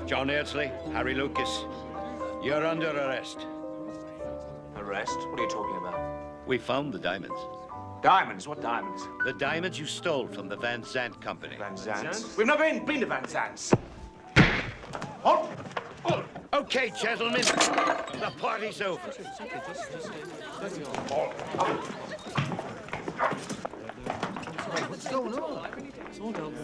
John Airsley, Harry Lucas, you're under arrest. Arrest? What are you talking about? We found the diamonds. Diamonds? What diamonds? The diamonds you stole from the Van Zandt company. Van Zandt's? We've never been to Van Zandt's. Oh! Oh! Okay, gentlemen, the party's over. What's going on? It's all done.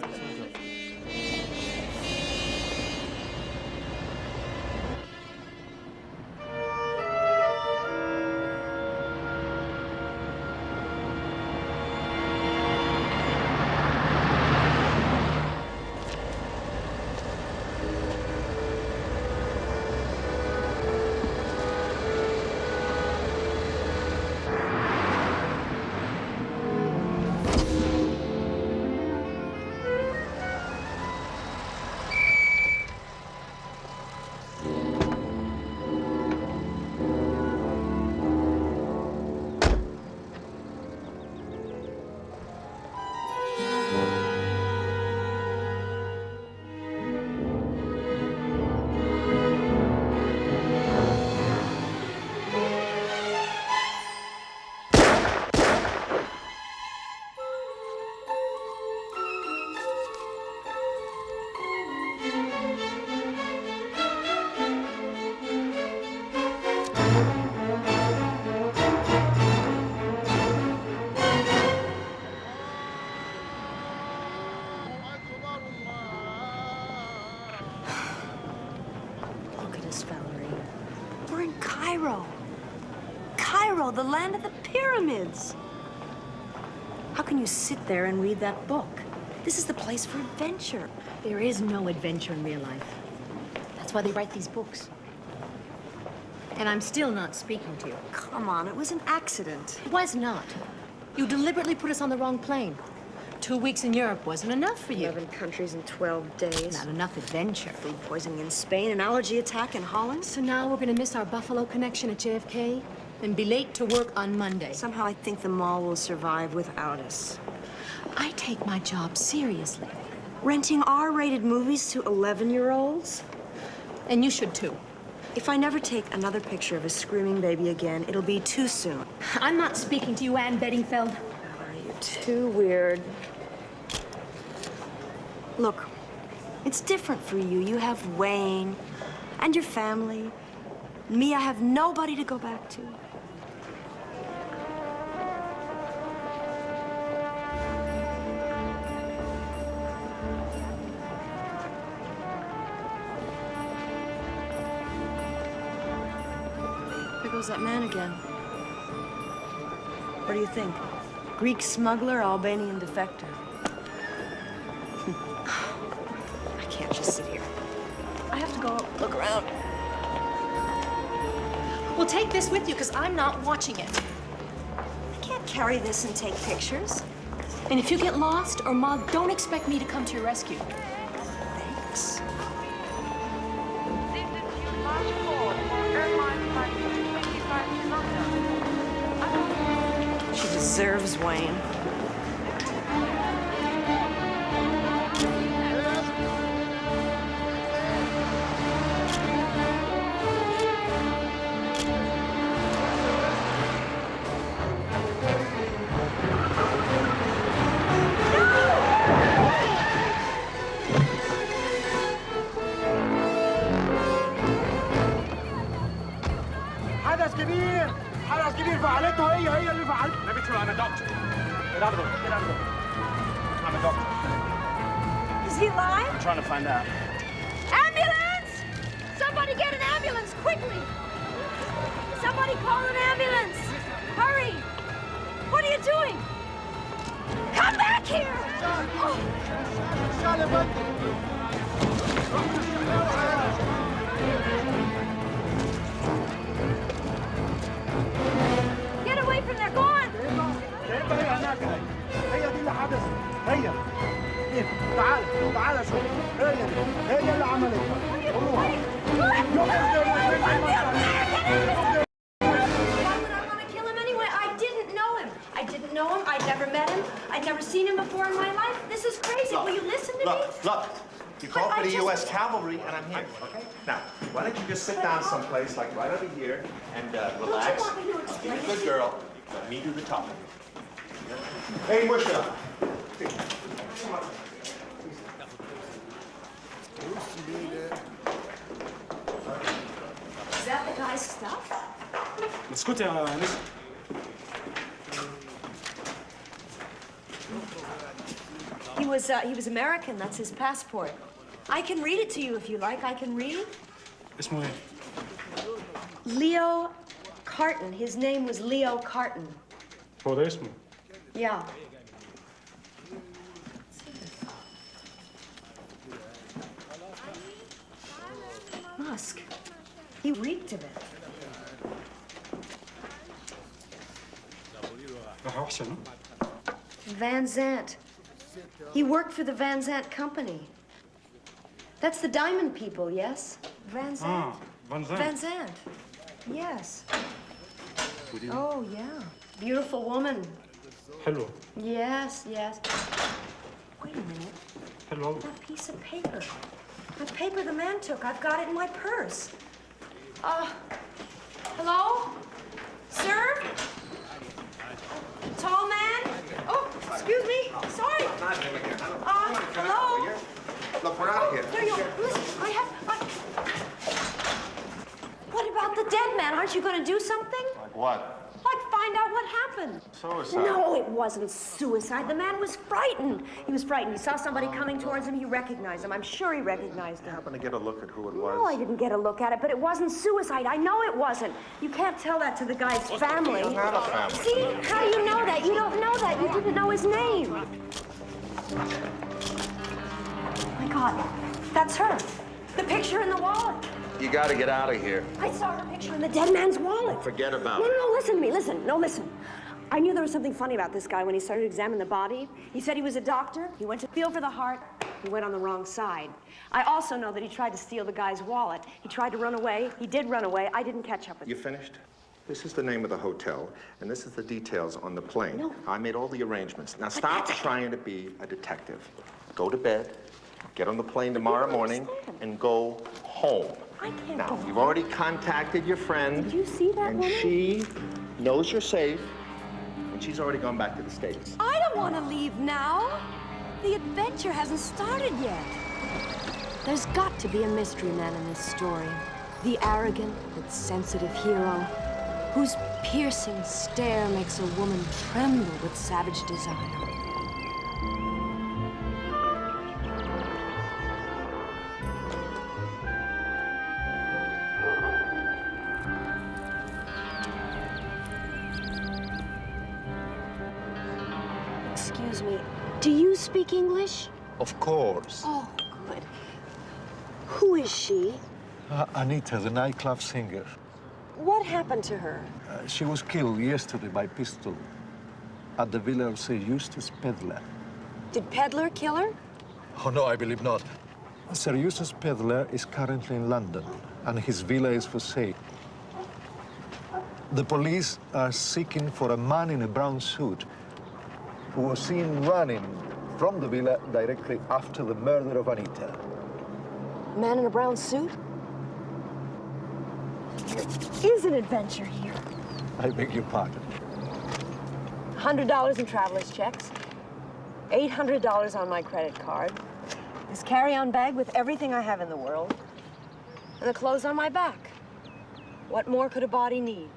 The land of the pyramids. How can you sit there and read that book? This is the place for adventure. There is no adventure in real life. That's why they write these books. And I'm still not speaking to you. Come on, it was an accident. It was not. You deliberately put us on the wrong plane. 2 weeks in Europe wasn't enough for you. 11 countries in 12 days. Not enough adventure. Food poisoning in Spain, an allergy attack in Holland. So now we're gonna miss our Buffalo connection at JFK and be late to work on Monday. Somehow I think the mall will survive without us. I take my job seriously. Renting R-rated movies to 11-year-olds? And you should too. If I never take another picture of a screaming baby again, it'll be too soon. I'm not speaking to you, Ann Bedingfeld. Valerie, you're too weird. Look, it's different for you. You have Wayne and your family. Me, I have nobody to go back to. There goes that man again. What do you think? Greek smuggler, Albanian defector? I can't just sit here. I have to go look around. Well, take this with you, because I'm not watching it. I can't carry this and take pictures. And if you get lost or mugged, don't expect me to come to your rescue. Thanks. This is your last call for airline flight 25 to London. She deserves Wayne. حدث كبير فعلته هي اللي فعلته. Let me try, I'm a doctor. Get out of the room, get out of the room. I'm a doctor. Is he alive? I'm trying to find out. Ambulance! Somebody get an ambulance, quickly! Somebody call an ambulance! Hurry! What are you doing? Come back here! Oh. Get away from there, go on! هي دي اللي حدثت. هي تعال شوف. هي اللي عملتها. I'd never met him. I'd never seen him before in my life. This is crazy. Will you listen to me? Look. You call for the U.S. cavalry, and I'm here, okay? Now, why don't you just sit down someplace, like right over here, and relax. Be a good girl. Let me do the talking. Hey, Musha. Is that the guy's stuff? اسكتي يا نسخة. He was American. That's his passport. I can read it to you if you like. I can read. اسمه ايه؟ Leo Carton. His name was Leo Carton. هو ده اسمه؟ Yeah. Musk. He reeked of it. وحشة ها؟ Van Zandt. He worked for the Van Zandt Company. That's the diamond people, yes? Van Zandt? فان Van زان. Zandt. Yes. Oh, yeah. Beautiful woman. حلوة. Yes, yes. Wait a minute. حلوة أوي. That piece of paper. That paper the man took. I've got it in my purse. Hello? Sir? Tall man? Oh, excuse me. Sorry. Hello? Look, we're out of here. No, listen, What about the dead man? Aren't you going to do something? Like what? Like find out what happened. Suicide. No, it wasn't suicide. The man was frightened. He was frightened. He saw somebody coming towards him. He recognized him. I'm sure he recognized him. Happen to get a look at who it was? No, I didn't get a look at it, but it wasn't suicide. I know it wasn't. You can't tell that to the guy's family. He's not a family. See? How do you know that? You don't know that. You didn't know his name. My God, that's her. The picture in the wallet. You got to get out of here. I saw her picture in the dead man's wallet. Forget about No, it. no, listen to me. Listen. I knew there was something funny about this guy when he started to examine the body. He said he was a doctor. He went to feel for the heart. He went on the wrong side. I also know that he tried to steal the guy's wallet. He tried to run away. He did run away. I didn't catch up with You him. finished? This is the name of the hotel, and this is the details on the plane. No. I made all the arrangements. Now stop trying to be a detective. Go to bed, get on the plane tomorrow morning, and go home. I can't Now, go you've already contacted your friend. Did you see that and woman? she knows you're safe, and she's already gone back to the States. I don't want to leave now. The adventure hasn't started yet. There's got to be a mystery man in this story. The arrogant but sensitive hero whose piercing stare makes a woman tremble with savage desire. Excuse me, do you speak English? Of course. Oh, good. Who is she? Anita, the nightclub singer. What happened to her? She was killed yesterday by pistol at the villa of Sir Eustace Pedler. Did Peddler kill her? Oh, no, I believe not. Sir Eustace Pedler is currently in London, and his villa is for sale. The police are seeking for a man in a brown suit who was seen running from the villa directly after the murder of Anita. Man in a brown suit? There is an adventure here. I beg your pardon. $100 in traveler's checks, $800 on my credit card, this carry-on bag with everything I have in the world, and the clothes on my back. What more could a body need?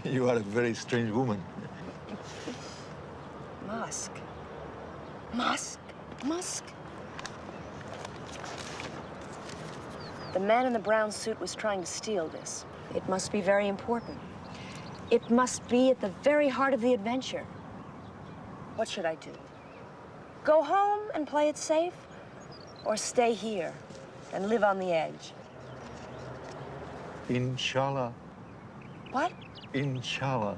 You are a very strange woman. Musk. The man in the brown suit was trying to steal this. It must be very important. It must be at the very heart of the adventure. What should I do? Go home and play it safe? Or stay here and live on the edge? Inshallah. What? Inshallah.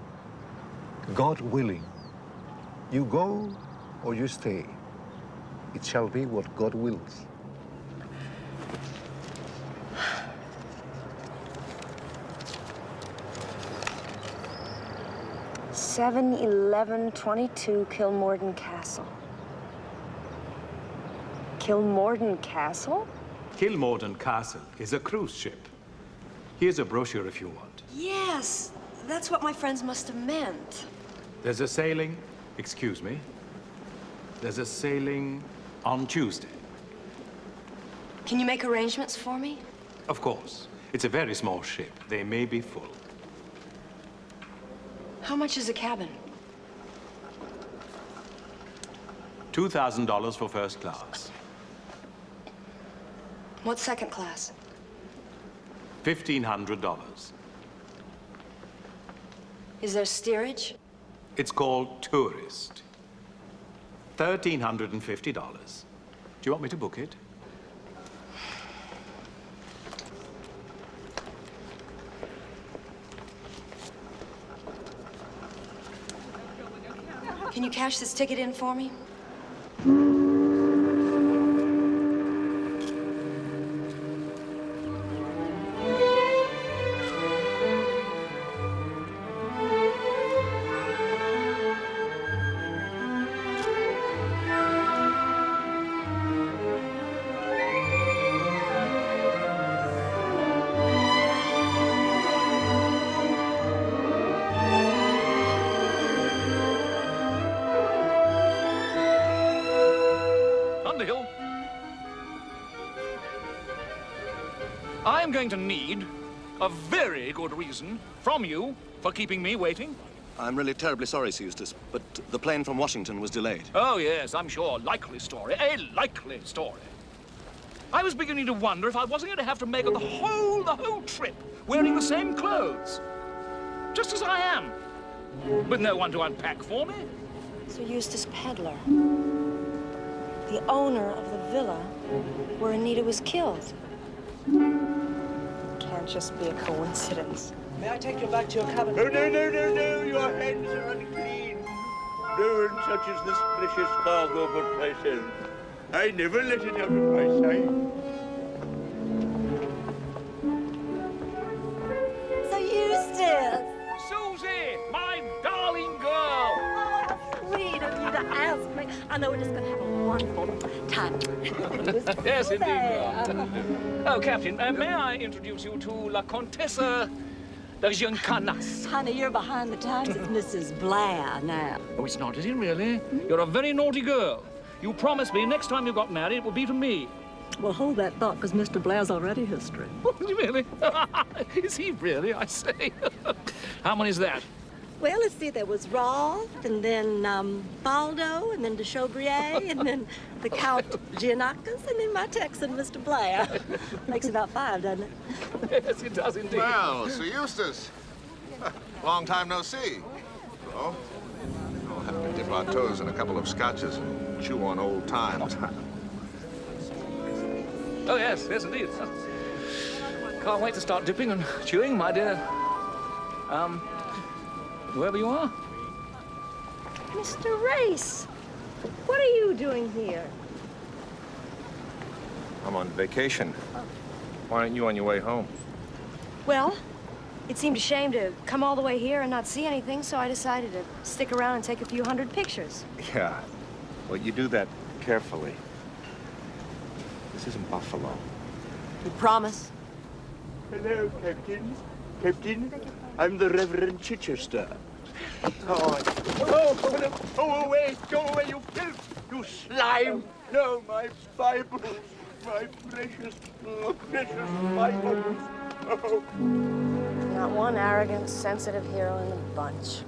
God willing. You go or you stay. It shall be what God wills. (7/11/22) Kilmorden Castle. Kilmorden Castle? Kilmorden Castle is a cruise ship. Here's a brochure if you want. Yes, that's what my friends must have meant. There's a sailing, excuse me. There's a sailing on Tuesday. Can you make arrangements for me? Of course. It's a very small ship. They may be full. How much is a cabin? $2,000 for first class. What's second class? $1,500. Is there steerage? It's called tourist. $1,350. Do you want me to book it? Can you cash this ticket in for me? I'm going to need a very good reason from you for keeping me waiting. I'm really terribly sorry, Sir Eustace, but the plane from Washington was delayed. Oh, yes, I'm sure. Likely story. A likely story. I was beginning to wonder if I wasn't going to have to make the whole trip wearing the same clothes. Just as I am. With no one to unpack for me. Sir Eustace Pedlar. The owner of the villa where Anita was killed. Can't just be a coincidence. May I take you back to your cabin? Oh, no. Your hands are unclean. No one touches this precious cargo but myself. I never let it out of my sight. Sir Eustace! Susie, my darling girl! Oh, how sweet of you to ask me. I know we're just going to have a wonderful time. Yes, indeed. Oh, Captain, may I introduce you to La Contessa de Giancanas? Honey, you're behind the times. It's Mrs. Blair now. Oh, it's not, is it really? You're a very naughty girl. You promised me next time you got married, it would be to me. Well, hold that thought, because Mr. Blair's already history. Really? Is he really, I say? How many is that? Well, let's see, there was Roth, and then Baldo, and then de Chauvrier, and then the Count Giannakis, and then my Texan, Mr. Blair. Makes about 5, doesn't it? Yes, it does indeed. Well, Sir Eustace, long time no see. Oh, we'll have to dip our toes in a couple of scotches and chew on old times. Oh, yes, indeed. Can't wait to start dipping and chewing, my dear. Whoever you are. Mr. Race, what are you doing here? I'm on vacation. Why aren't you on your way home? Well, it seemed a shame to come all the way here and not see anything, so I decided to stick around and take a few hundred pictures. Yeah. Well, you do that carefully. This isn't Buffalo. You promise? Hello, Captain. Captain, I'm the Reverend Chichester. Oh, away, go away, you filth, you slime. No, my Bibles, my precious Bibles. Oh. Not one arrogant, sensitive hero in the bunch.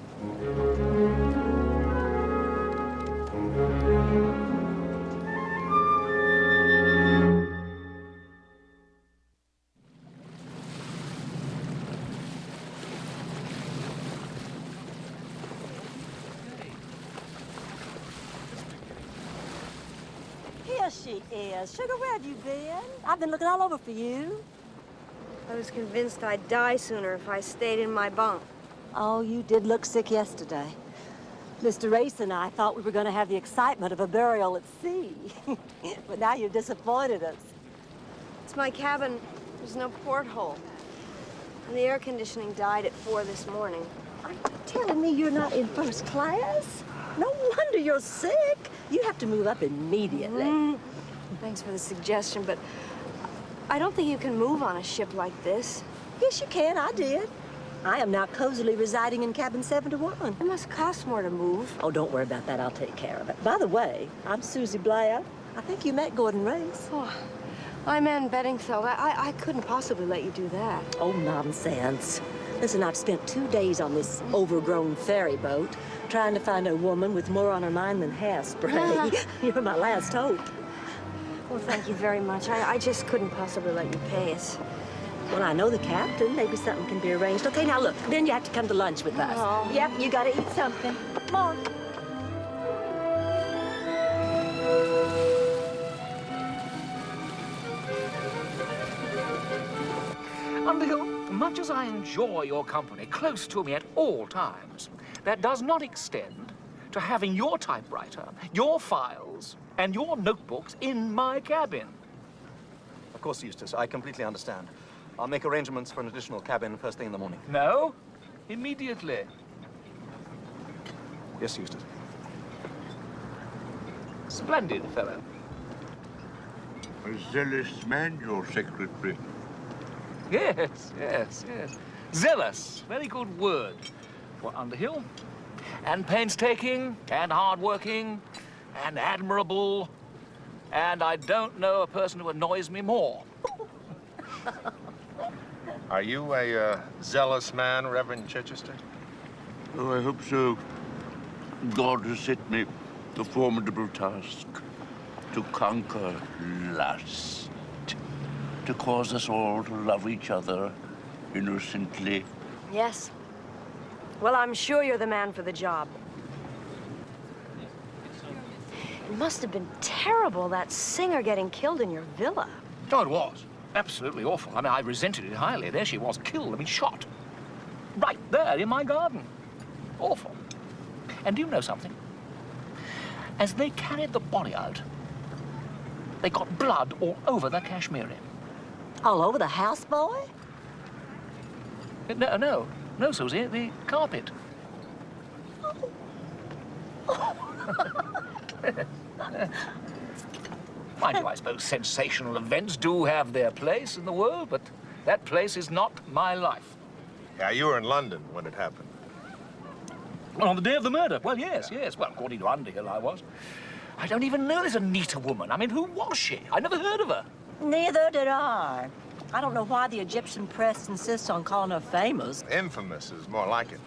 Here she is. Sugar, where have you been? I've been looking all over for you. I was convinced I'd die sooner if I stayed in my bunk. Oh, you did look sick yesterday. Mr. Race and I thought we were going to have the excitement of a burial at sea. But now you've disappointed us. It's my cabin. There's no porthole. And the air conditioning died at 4 this morning. Are you telling me you're not in first class? No wonder you're sick. You have to move up immediately. Thanks for the suggestion, but I don't think you can move on a ship like this. Yes, you can. I did. I am now cozily residing in cabin 71. It must cost more to move. Oh, don't worry about that. I'll take care of it. By the way, I'm Susie Blair. I think you met Gordon Race. Oh, I'm Ann Bedingfeld. I couldn't possibly let you do that. Oh, nonsense. Listen, I've spent 2 days on this overgrown ferry boat trying to find a woman with more on her mind than hairspray. You're my last hope. Well, thank you very much. I just couldn't possibly let you pay us. Well, I know the captain. Maybe something can be arranged. Okay, now look, then you have to come to lunch with us. Oh. Yep, you gotta eat something. Come on. Underhill, much as I enjoy your company close to me at all times, that does not extend to having your typewriter, your files, and your notebooks in my cabin. Of course, Eustace, I completely understand. I'll make arrangements for an additional cabin first thing in the morning. No, immediately. Yes, Eustace. Splendid fellow. A zealous man, your secretary. Yes, yes, yes. Zealous, very good word for Underhill. And painstaking, and hardworking, and admirable. And I don't know a person who annoys me more. Are you a zealous man, Reverend Chichester? Oh, I hope so. God has set me the formidable task to conquer lust, to cause us all to love each other innocently. Yes. Well, I'm sure you're the man for the job. It must have been terrible, that singer getting killed in your villa. Oh, it was. Absolutely awful. I mean, I resented it highly. There she was, killed, I mean, shot. Right there in my garden. Awful. And do you know something? As they carried the body out, they got blood all over the cashmere. All over the houseboy? No, Susie, the carpet. Mind you, I suppose sensational events do have their place in the world, but that place is not my life. Yeah, you were in London when it happened. Well, on the day of the murder? Well, yes. Well, according to Underhill, I was. I don't even know this Anita woman. I mean, who was she? I never heard of her. Neither did I. I don't know why the Egyptian press insists on calling her famous. Infamous is more like it.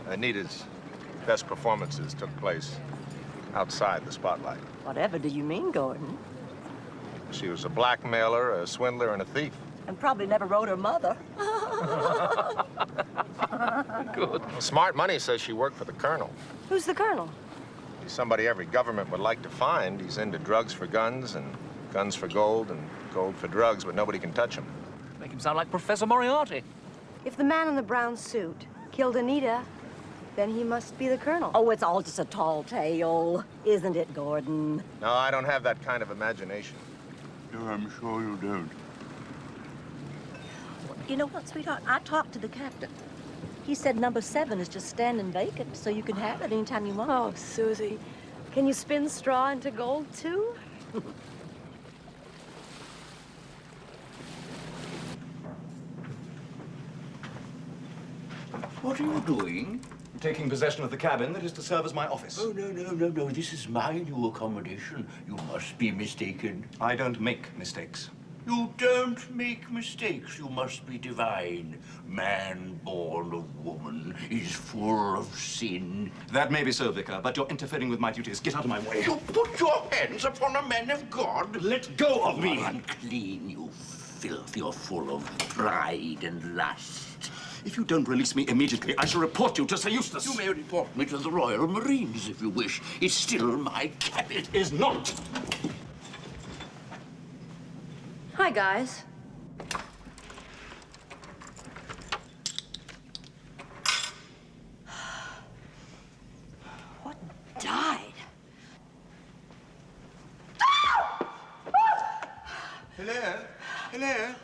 Anita's best performances took place outside the spotlight. Whatever do you mean, Gordon? She was a blackmailer, a swindler, and a thief. And probably never wrote her mother. Good. Smart Money says she worked for the Colonel. Who's the Colonel? He's somebody every government would like to find. He's into drugs for guns, and guns for gold, and gold for drugs, but nobody can touch him. Make him sound like Professor Moriarty. If the man in the brown suit killed Anita, then he must be the Colonel. Oh, it's all just a tall tale, isn't it, Gordon? No, I don't have that kind of imagination. No, I'm sure you don't. You know what, sweetheart? I talked to the captain. He said number 7 is just standing vacant, so you can have it anytime you want. Oh, Susie, can you spin straw into gold, too? What are you doing? Taking possession of the cabin that is to serve as my office. Oh, no. This is my new accommodation. You must be mistaken. I don't make mistakes. You don't make mistakes. You must be divine. Man born of woman is full of sin. That may be so, Vicar, but you're interfering with my duties. Get out of my way. You put your hands upon a man of God. Let go of me. Unclean, you filth. You're full of pride and lust. If you don't release me immediately, I shall report you to Sir Eustace. You may report me to the Royal Marines if you wish. It's still my cabin. It is not. Hi, guys. What died? Hello?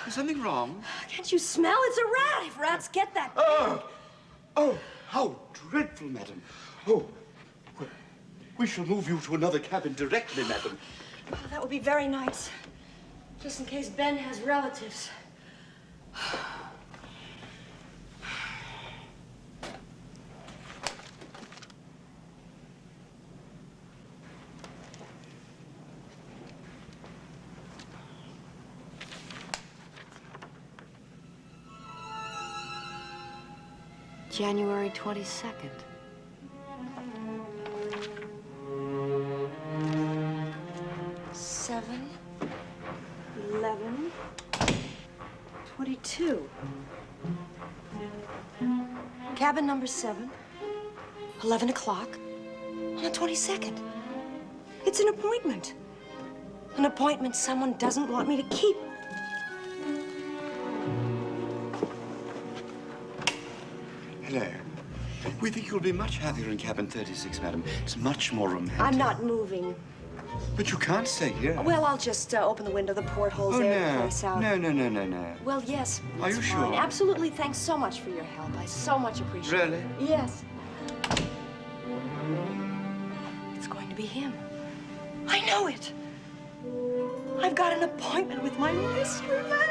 Is something wrong? Can't you smell? It's a rat. If rats get that. Oh, how dreadful, madam. Oh, well, We shall move you to another cabin directly, madam. Oh, that would be very nice. Just in case Ben has relatives. January 22nd. Seven, 11, 22. Cabin number 7, 11 o'clock on the 22nd. It's an appointment. An appointment someone doesn't want me to keep. Hello. We think you'll be much happier in cabin 36, madam. It's much more romantic. I'm not moving. But you can't stay here. Well, I'll just open the window, the portholes, air the place out. No. Well, yes. Are you it's sure? fine. Absolutely. Thanks so much for your help. I so much appreciate it. Really? Yes. It's going to be him. I know it. I've got an appointment with my mystery man.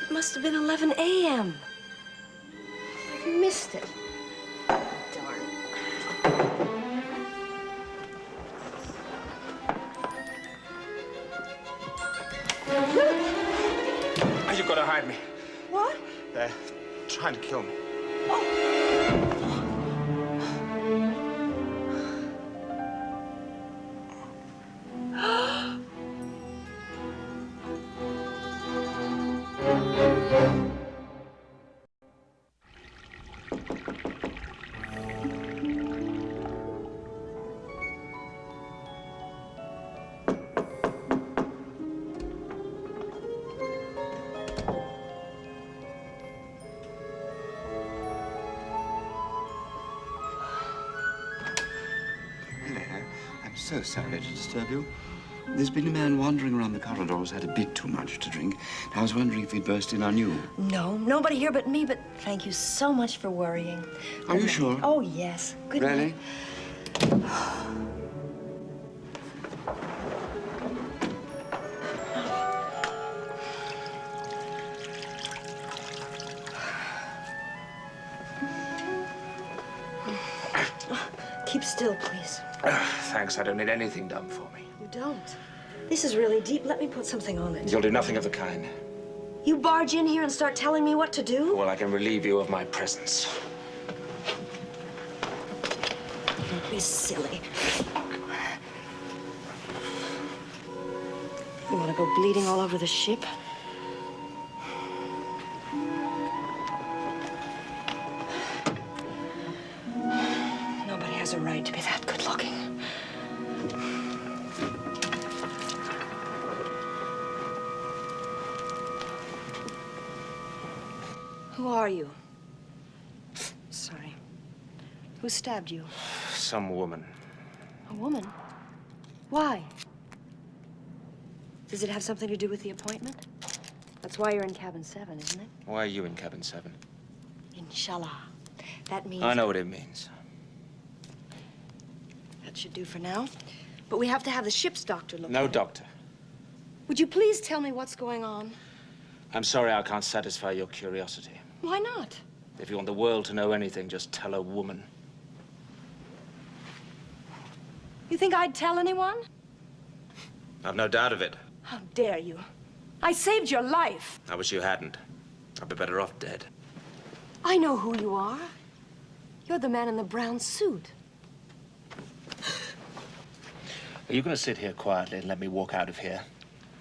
It must have been 11 a.m. I missed it. Darn. You've got to hide me. What? They're trying to kill me. So sorry to disturb you. There's been a man wandering around the corridors, had a bit too much to drink. I was wondering if he'd burst in on you. No, nobody here but me, but thank you so much for worrying. Are you sure? Oh, yes. Good Really? night. Keep still, please. Thanks, I don't need anything done for me. You don't. This is really deep. Let me put something on it. You'll do nothing of the kind. You barge in here and start telling me what to do? Well, I can relieve you of my presence. Don't be silly. You want to go bleeding all over the ship? Nobody has a right to be that good-looking. Who are you? Sorry. Who stabbed you? Some woman. A woman? Why? Does it have something to do with the appointment? That's why you're in cabin 7, isn't it? Why are you in cabin 7? Inshallah. That means... I know what it means. That should do for now. But we have to have the ship's doctor look No at it. doctor. Would you please tell me what's going on? I'm sorry I can't satisfy your curiosity. Why not? If you want the world to know anything, just tell a woman. You think I'd tell anyone? I've no doubt of it. How dare you? I saved your life. I wish you hadn't. I'd be better off dead. I know who you are. You're the man in the brown suit. Are you going to sit here quietly and let me walk out of here?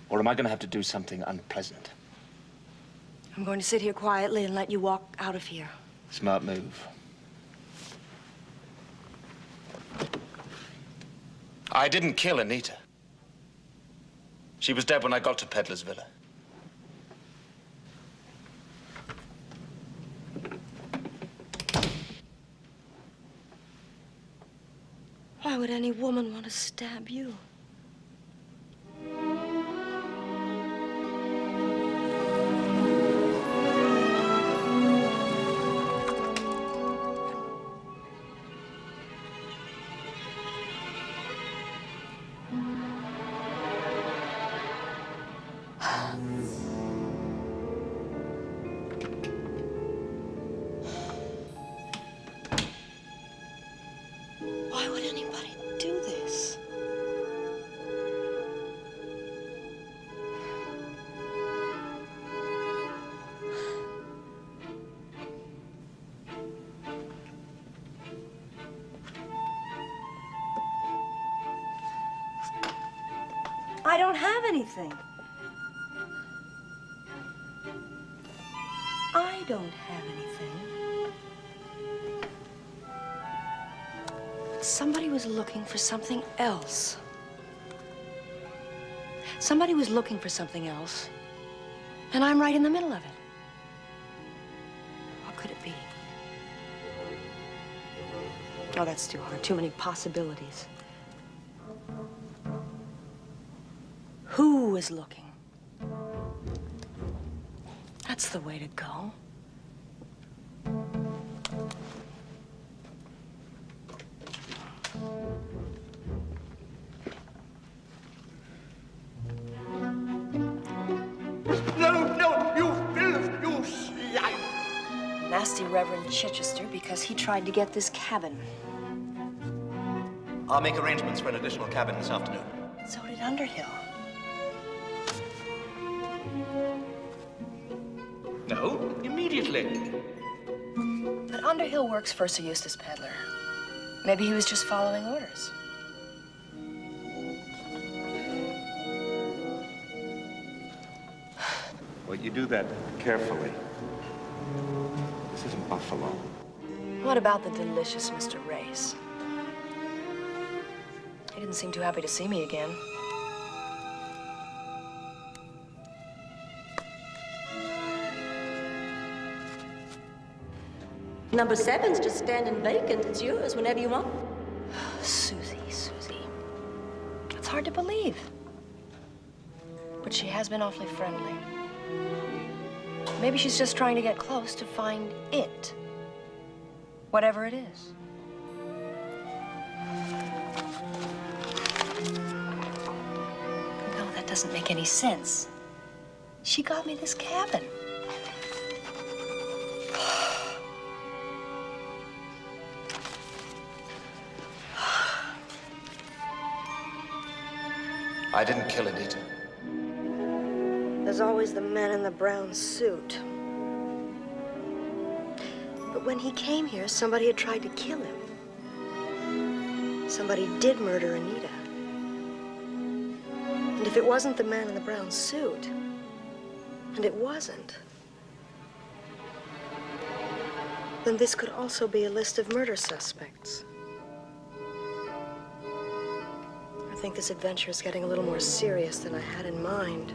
Or am I going to have to do something unpleasant? I'm going to sit here quietly and let you walk out of here. Smart move. I didn't kill Anita. She was dead when I got to Peddler's Villa. Why would any woman want to stab you? don't have anything. I don't have anything. Somebody was looking for something else. Somebody was looking for something else, and I'm right in the middle of it. What could it be? Oh, that's too hard. Too many possibilities. Who is looking? That's the way to go. No, you filth, you slime! Nasty Reverend Chichester because he tried to get this cabin. I'll make arrangements for an additional cabin this afternoon. So did Underhill. No, immediately. But Underhill works for Sir Eustace Pedler. Maybe he was just following orders. Well, you do that carefully. This isn't Buffalo. What about the delicious Mr. Race? He didn't seem too happy to see me again. Number 7's just standing vacant. It's yours whenever you want. Susie. It's hard to believe. But she has been awfully friendly. Maybe she's just trying to get close to find it. Whatever it is. No, that doesn't make any sense. She got me this cabin. I didn't kill Anita. There's always the man in the brown suit. But when he came here, somebody had tried to kill him. Somebody did murder Anita. And if it wasn't the man in the brown suit, and it wasn't, then this could also be a list of murder suspects. I think this adventure is getting a little more serious than I had in mind.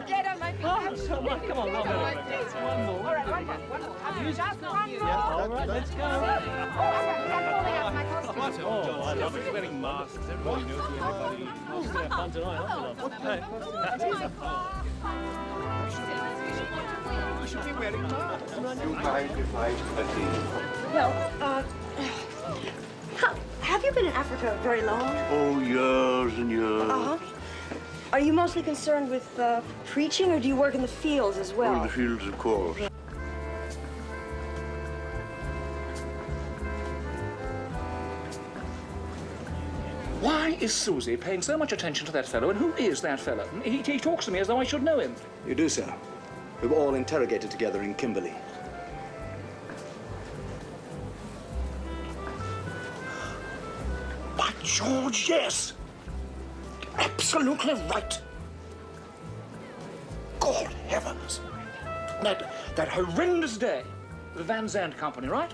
Get on my feet. Come on, one more. All right, one more. Just one more. All right, let's go. Oh, I love it. Wearing masks. Everybody knows everybody. We're going to have fun tonight, aren't We should be wearing masks. You guys fight a team. Well, have you been in Africa very long? Oh, years and years. Uh-huh. Are you mostly concerned with preaching, or do you work in the fields as well? Well, the fields, of course. Why is Susie paying so much attention to that fellow, and who is that fellow? He talks to me as though I should know him. You do, sir. We were all interrogated together in Kimberley. By George, yes! Absolutely right. God heavens. That horrendous day, the Van Zandt Company, right?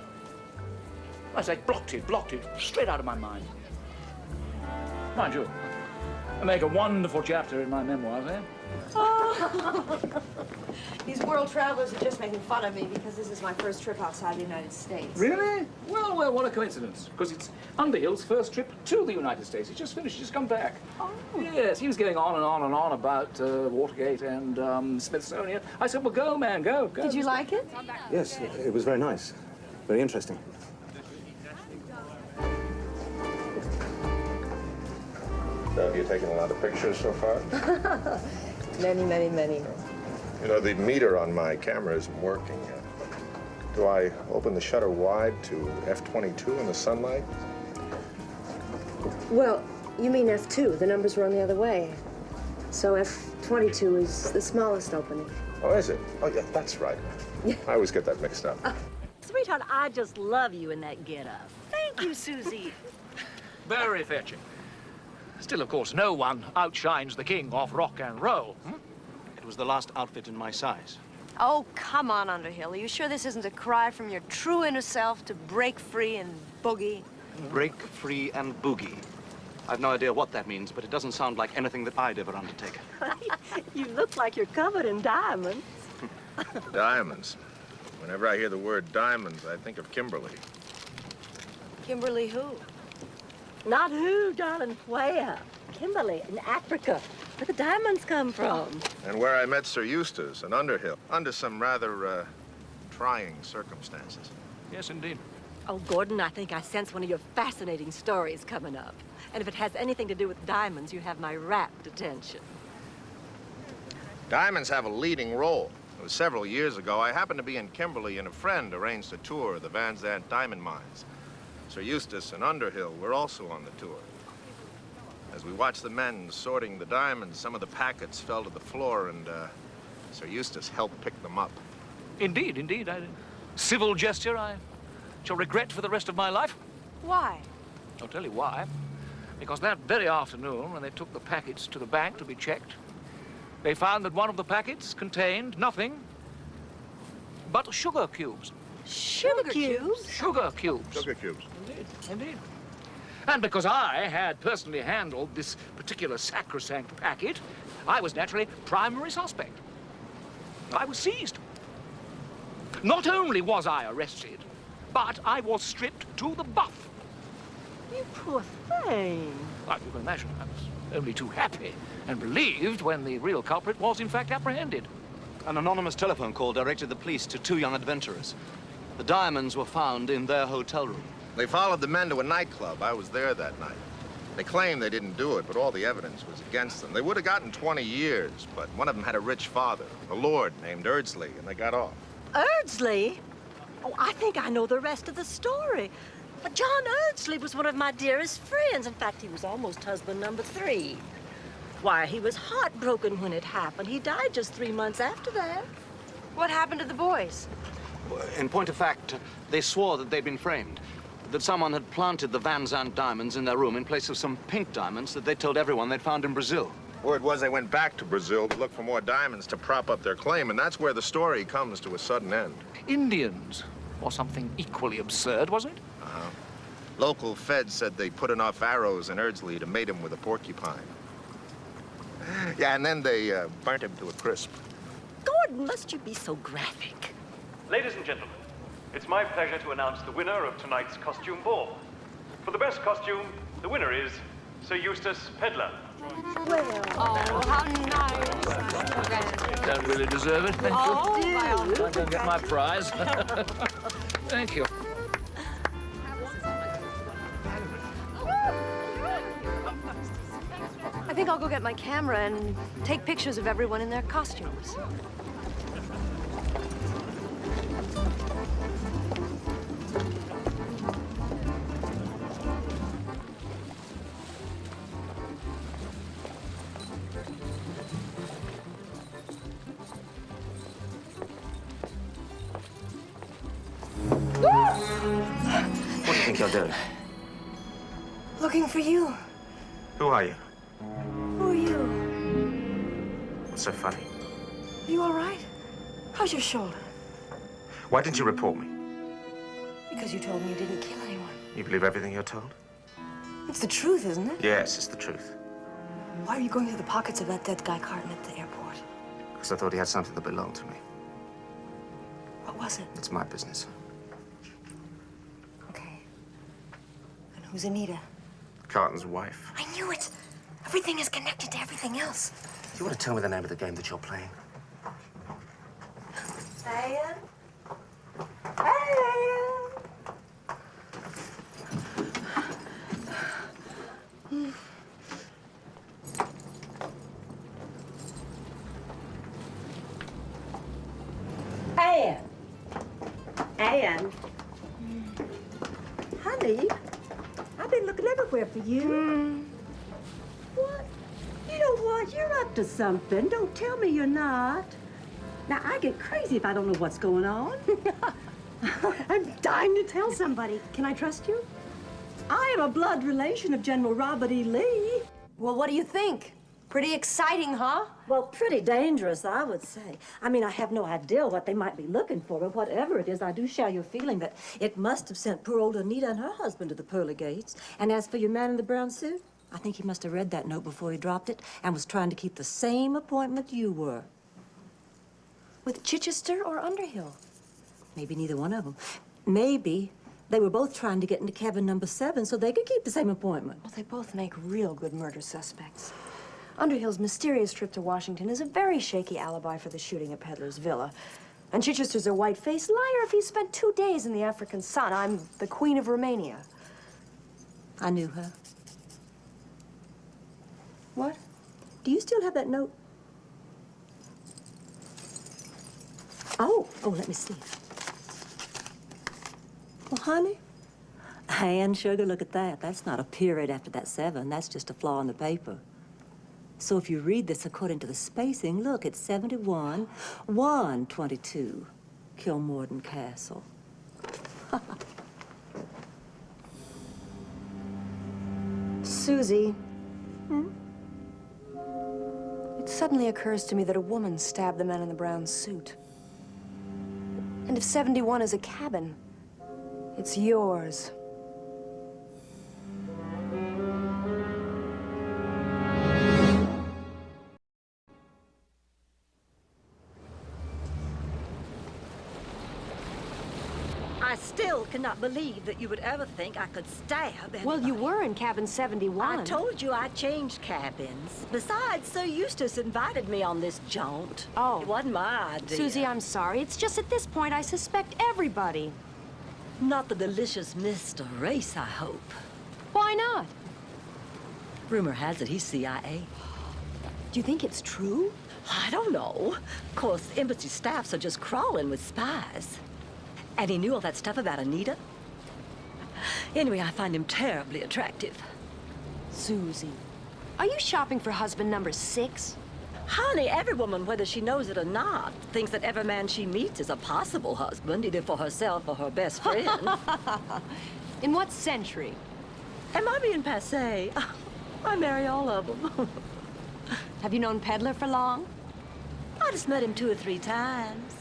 I say, blocked it, straight out of my mind. Mind you, I make a wonderful chapter in my memoirs, eh? Oh. These world travelers are just making fun of me because this is my first trip outside the United States. Really? Well, what a coincidence. Because it's Underhill's first trip to the United States. He's just finished, just come back. Oh. Yes, he was going on and on and on about Watergate and Smithsonian. I said, well, go, man, go. Did you like it? Yes, it was very nice. Very interesting. So have you taken a lot of pictures so far? Many. You know, the meter on my camera isn't working yet. Do I open the shutter wide to f/22 in the sunlight? Well, you mean F2. The numbers run the other way. So F22 is the smallest opening. Oh, is it? Oh, yeah, that's right. I always get that mixed up. Sweetheart, I just love you in that get-up. Thank you, Susie. Very fetching. Still, of course, no one outshines the king of rock and roll. It was the last outfit in my size. Oh, come on, Underhill. Are you sure this isn't a cry from your true inner self to break free and boogie? Break free and boogie. I've no idea what that means, but it doesn't sound like anything that I'd ever undertake. You look like you're covered in diamonds. Diamonds. Whenever I hear the word diamonds, I think of Kimberly. Kimberly who? Not who, darling, where? Kimberly, in Africa, where the diamonds come from. And where I met Sir Eustace in Underhill, under some rather trying circumstances. Yes, indeed. Oh, Gordon, I think I sense one of your fascinating stories coming up. And if it has anything to do with diamonds, you have my rapt attention. Diamonds have a leading role. It was several years ago. I happened to be in Kimberley, and a friend arranged a tour of the Van Zandt diamond mines. Sir Eustace and Underhill were also on the tour. As we watched the men sorting the diamonds, some of the packets fell to the floor, and Sir Eustace helped pick them up. Indeed, indeed. Civil gesture I shall regret for the rest of my life. Why? I'll tell you why. Because that very afternoon, when they took the packets to the bank to be checked, they found that one of the packets contained nothing but sugar cubes. Sugar cubes? Sugar cubes. Sugar cubes. Indeed, indeed. And because I had personally handled this particular sacrosanct packet, I was naturally primary suspect. I was seized. Not only was I arrested, but I was stripped to the buff. You poor thing. Like you can imagine, I was only too happy and relieved when the real culprit was in fact apprehended. An anonymous telephone call directed the police to two young adventurers. The diamonds were found in their hotel room. They followed the men to a nightclub. I was there that night. They claimed they didn't do it, but all the evidence was against them. They would have gotten 20 years, but one of them had a rich father, a lord named Erdsley, and they got off. Erdsley? Oh, I think I know the rest of the story. But John Erdsley was one of my dearest friends. In fact, he was almost husband number 3. Why, he was heartbroken when it happened. He died just 3 months after that. What happened to the boys? In point of fact, they swore that they'd been framed, that someone had planted the Van Zandt diamonds in their room in place of some pink diamonds that they told everyone they'd found in Brazil. Word was they went back to Brazil to look for more diamonds to prop up their claim, and that's where the story comes to a sudden end. Indians, or something equally absurd, wasn't it? Uh-huh. Local feds said they put enough arrows in Erdsley to mate him with a porcupine. Yeah, and then they burnt him to a crisp. Gordon, must you be so graphic? Ladies and gentlemen, it's my pleasure to announce the winner of tonight's costume ball. For the best costume, the winner is Sir Eustace Pedler. Well, oh, how nice. Don't really deserve it, thank you. Oh, I don't get my prize. Thank you. I think I'll go get my camera and take pictures of everyone in their costumes. What do you think you're doing? Looking for you. Who are you? Who are you? What's so funny? Are you all right? How's your shoulder? Why didn't you report me? Because you told me you didn't kill anyone. You believe everything you're told? It's the truth, isn't it? Yes, it's the truth. Why are you going through the pockets of that dead guy Carton at the airport? Because I thought he had something that belonged to me. What was it? It's my business. Okay. And who's Anita? Carton's wife. I knew it. Everything is connected to everything else. You want to tell me the name of the game that you're playing? Anne? Anne? Anne. Anne. Honey, I've been looking everywhere for you. What? You know what? You're up to something. Don't tell me you're not. Now, I get crazy if I don't know what's going on. I'm dying to tell somebody. Can I trust you? I am a blood relation of General Robert E. Lee. Well, what do you think? Pretty exciting, huh? Well, pretty dangerous, I would say. I mean, I have no idea what they might be looking for, but whatever it is, I do share your feeling that it must have sent poor old Anita and her husband to the pearly gates. And as for your man in the brown suit, I think he must have read that note before he dropped it and was trying to keep the same appointment you were. With Chichester or Underhill? Maybe neither one of them. Maybe they were both trying to get into cabin number 7 so they could keep the same appointment. Well, they both make real good murder suspects. Underhill's mysterious trip to Washington is a very shaky alibi for the shooting at Peddler's Villa. And Chichester's a white-faced liar if he spent 2 days in the African sun. I'm the Queen of Romania. I knew her. What? Do you still have that note? Oh, let me see. Well, honey, and sugar, look at that. That's not a period after that 7. That's just a flaw in the paper. So if you read this according to the spacing, look, it's 71, 122, Kilmorden Castle. Susie. It suddenly occurs to me that a woman stabbed the man in the brown suit. And if 71 is a cabin, it's yours. I still cannot believe that you would ever think I could stab anybody. Well, you were in cabin 71. I told you I changed cabins. Besides, Sir Eustace invited me on this jaunt. Oh. It wasn't my idea. Susie, I'm sorry. It's just at this point I suspect everybody. Not the delicious Mr. Race, I hope. Why not? Rumor has it he's CIA. Do you think it's true? I don't know. Of course, the embassy staffs are just crawling with spies. And he knew all that stuff about Anita. Anyway, I find him terribly attractive. Susie, are you shopping for husband number 6? Honey, every woman, whether she knows it or not, thinks that every man she meets is a possible husband, either for herself or her best friend. In what century? Am I being passé? I marry all of them. Have you known Peddler for long? I just met him 2 or 3 times.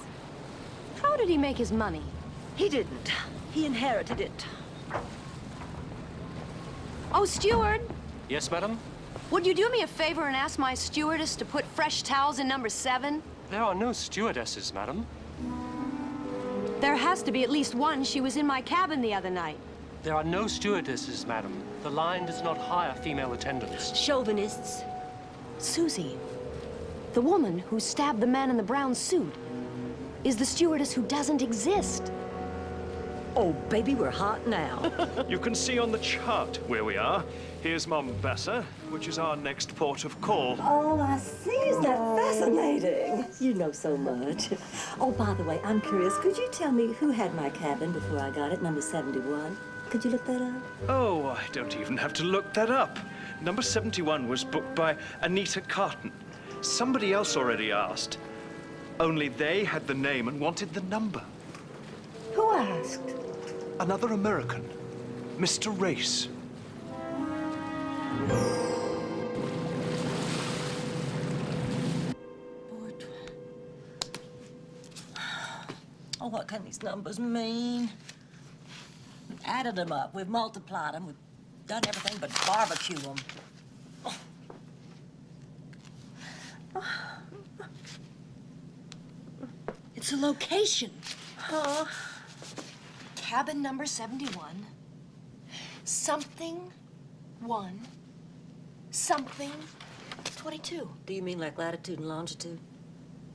How did he make his money? He didn't. He inherited it. Oh, steward. Yes, madam? Would you do me a favor and ask my stewardess to put fresh towels in number 7? There are no stewardesses, madam. There has to be at least one. She was in my cabin the other night. There are no stewardesses, madam. The line does not hire female attendants. Chauvinists. Susie, the woman who stabbed the man in the brown suit is the stewardess who doesn't exist. Oh, baby, we're hot now. You can see on the chart where we are. Here's Mombasa, which is our next port of call. Oh, I see. Isn't that fascinating? You know so much. Oh, by the way, I'm curious. Could you tell me who had my cabin before I got it, number 71? Could you look that up? Oh, I don't even have to look that up. Number 71 was booked by Anita Carton. Somebody else already asked. Only they had the name and wanted the number. Who asked? Another American, Mr. Race. Oh, what can these numbers mean? We've added them up, we've multiplied them, we've done everything but barbecue them. It's a location. Huh? Cabin number 71. Something 1. Something 22. Do you mean like latitude and longitude?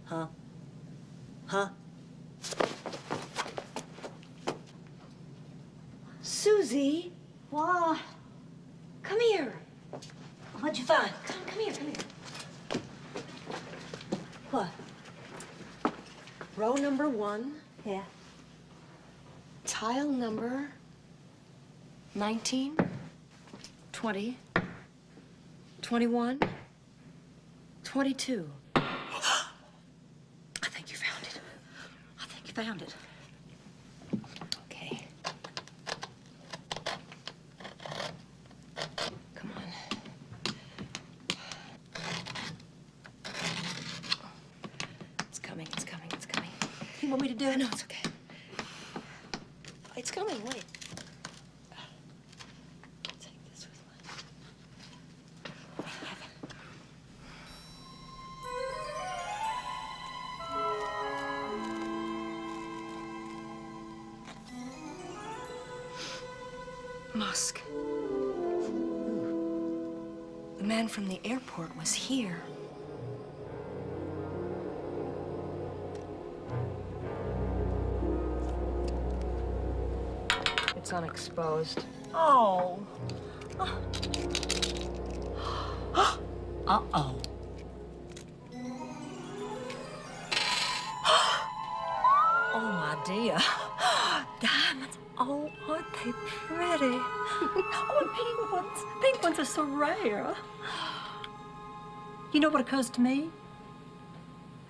Huh? Huh? Susie. What? Come here. What'd you find? Come here, come here. What? Row number 1. Yeah. Tile number 19, 20, 21, 22. I think you found You found it. Okay. Come on. It's coming, it's coming, it's coming. You want me to do it? No, it's okay. It's coming, wait. Take this with me. Musk. The man from the airport was here. It's unexposed. Oh. Uh-oh. Oh, my dear. Diamonds. Oh, aren't they pretty? Oh, and pink ones. Pink ones are so rare. You know what occurs to me?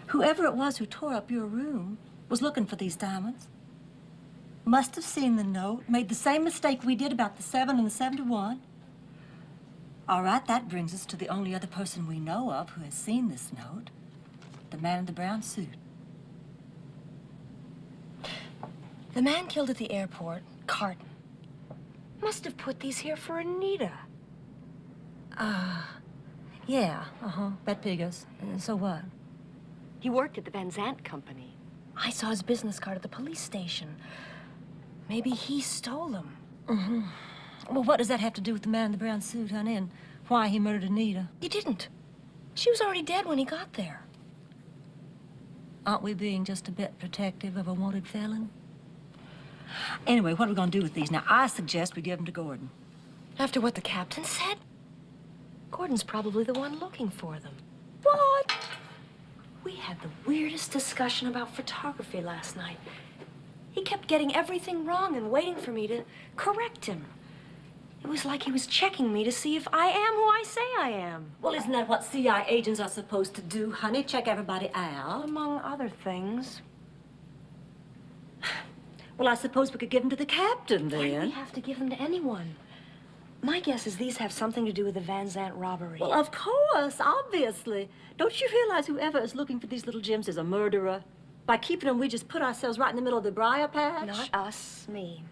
Whoever it was who tore up your room was looking for these diamonds. Must have seen the note, made the same mistake we did about the 7 and the 71. All right, that brings us to the only other person we know of who has seen this note. The man in the brown suit. The man killed at the airport, Carton, must have put these here for Anita. Yeah, bet Piggers. So what? He worked at the Van Zandt Company. I saw his business card at the police station. Maybe he stole them. Well, what does that have to do with the man in the brown suit, honey, and why he murdered Anita? He didn't. She was already dead when he got there. Aren't we being just a bit protective of a wanted felon? Anyway, what are we going to do with these? Now, I suggest we give them to Gordon. After what the captain said? Gordon's probably the one looking for them. What? We had the weirdest discussion about photography last night. He kept getting everything wrong and waiting for me to correct him. It was like he was checking me to see if I am who I say I am. Well, isn't that what CIA agents are supposed to do, honey? Check everybody out. Among other things. Well, I suppose we could give them to the captain, then. Why do we have to give them to anyone? My guess is these have something to do with the Van Zandt robbery. Well, of course, obviously. Don't you realize whoever is looking for these little gems is a murderer? By keeping them, we just put ourselves right in the middle of the briar patch. Not us, me.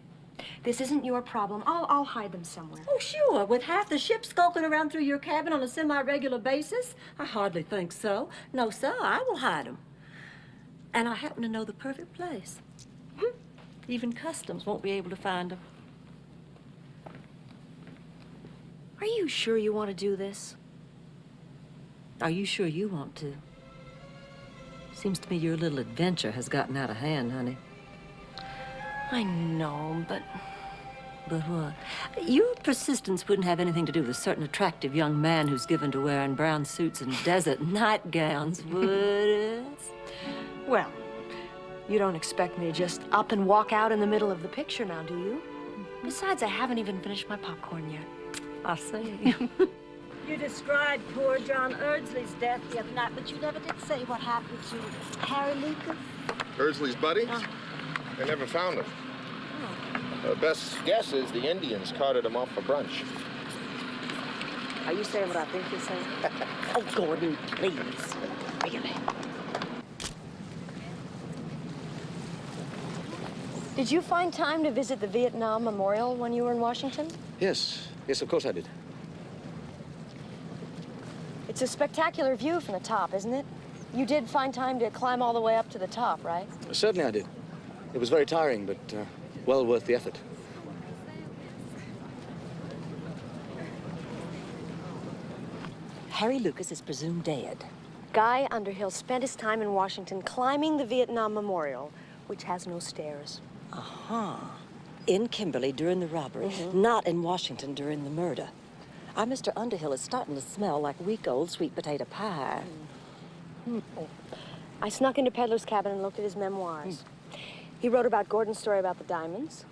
This isn't your problem. I'll hide them somewhere. Oh, sure. With half the ship skulking around through your cabin on a semi-regular basis? I hardly think so. No, sir, I will hide them. And I happen to know the perfect place. Even customs won't be able to find them. Are you sure you want to do this? Are you sure you want to? Seems to me your little adventure has gotten out of hand, honey. I know, but... But what? Your persistence wouldn't have anything to do with a certain attractive young man who's given to wearing brown suits and desert nightgowns, would it? Well, you don't expect me to just up and walk out in the middle of the picture now, do you? Besides, I haven't even finished my popcorn yet. I see. You described poor John Erdsley's death the other night, but you never did say what happened to Harry Lucas. Erdsley's buddies? They never found him. Best guess is the Indians carted him off for brunch. Are you saying what I think you're saying? Oh, Gordon, please. Really? Did you find time to visit the Vietnam Memorial when you were in Washington? Yes, of course I did. It's a spectacular view from the top, isn't it? You did find time to climb all the way up to the top, right? Certainly I did. It was very tiring, but well worth the effort. Harry Lucas is presumed dead. Guy Underhill spent his time in Washington climbing the Vietnam Memorial, which has no stairs. In Kimberly during the robbery, not in Washington during the murder. Our Mr. Underhill is starting to smell like week-old sweet potato pie. I snuck into Peddler's cabin and looked at his memoirs. He wrote about Gordon's story about the diamonds.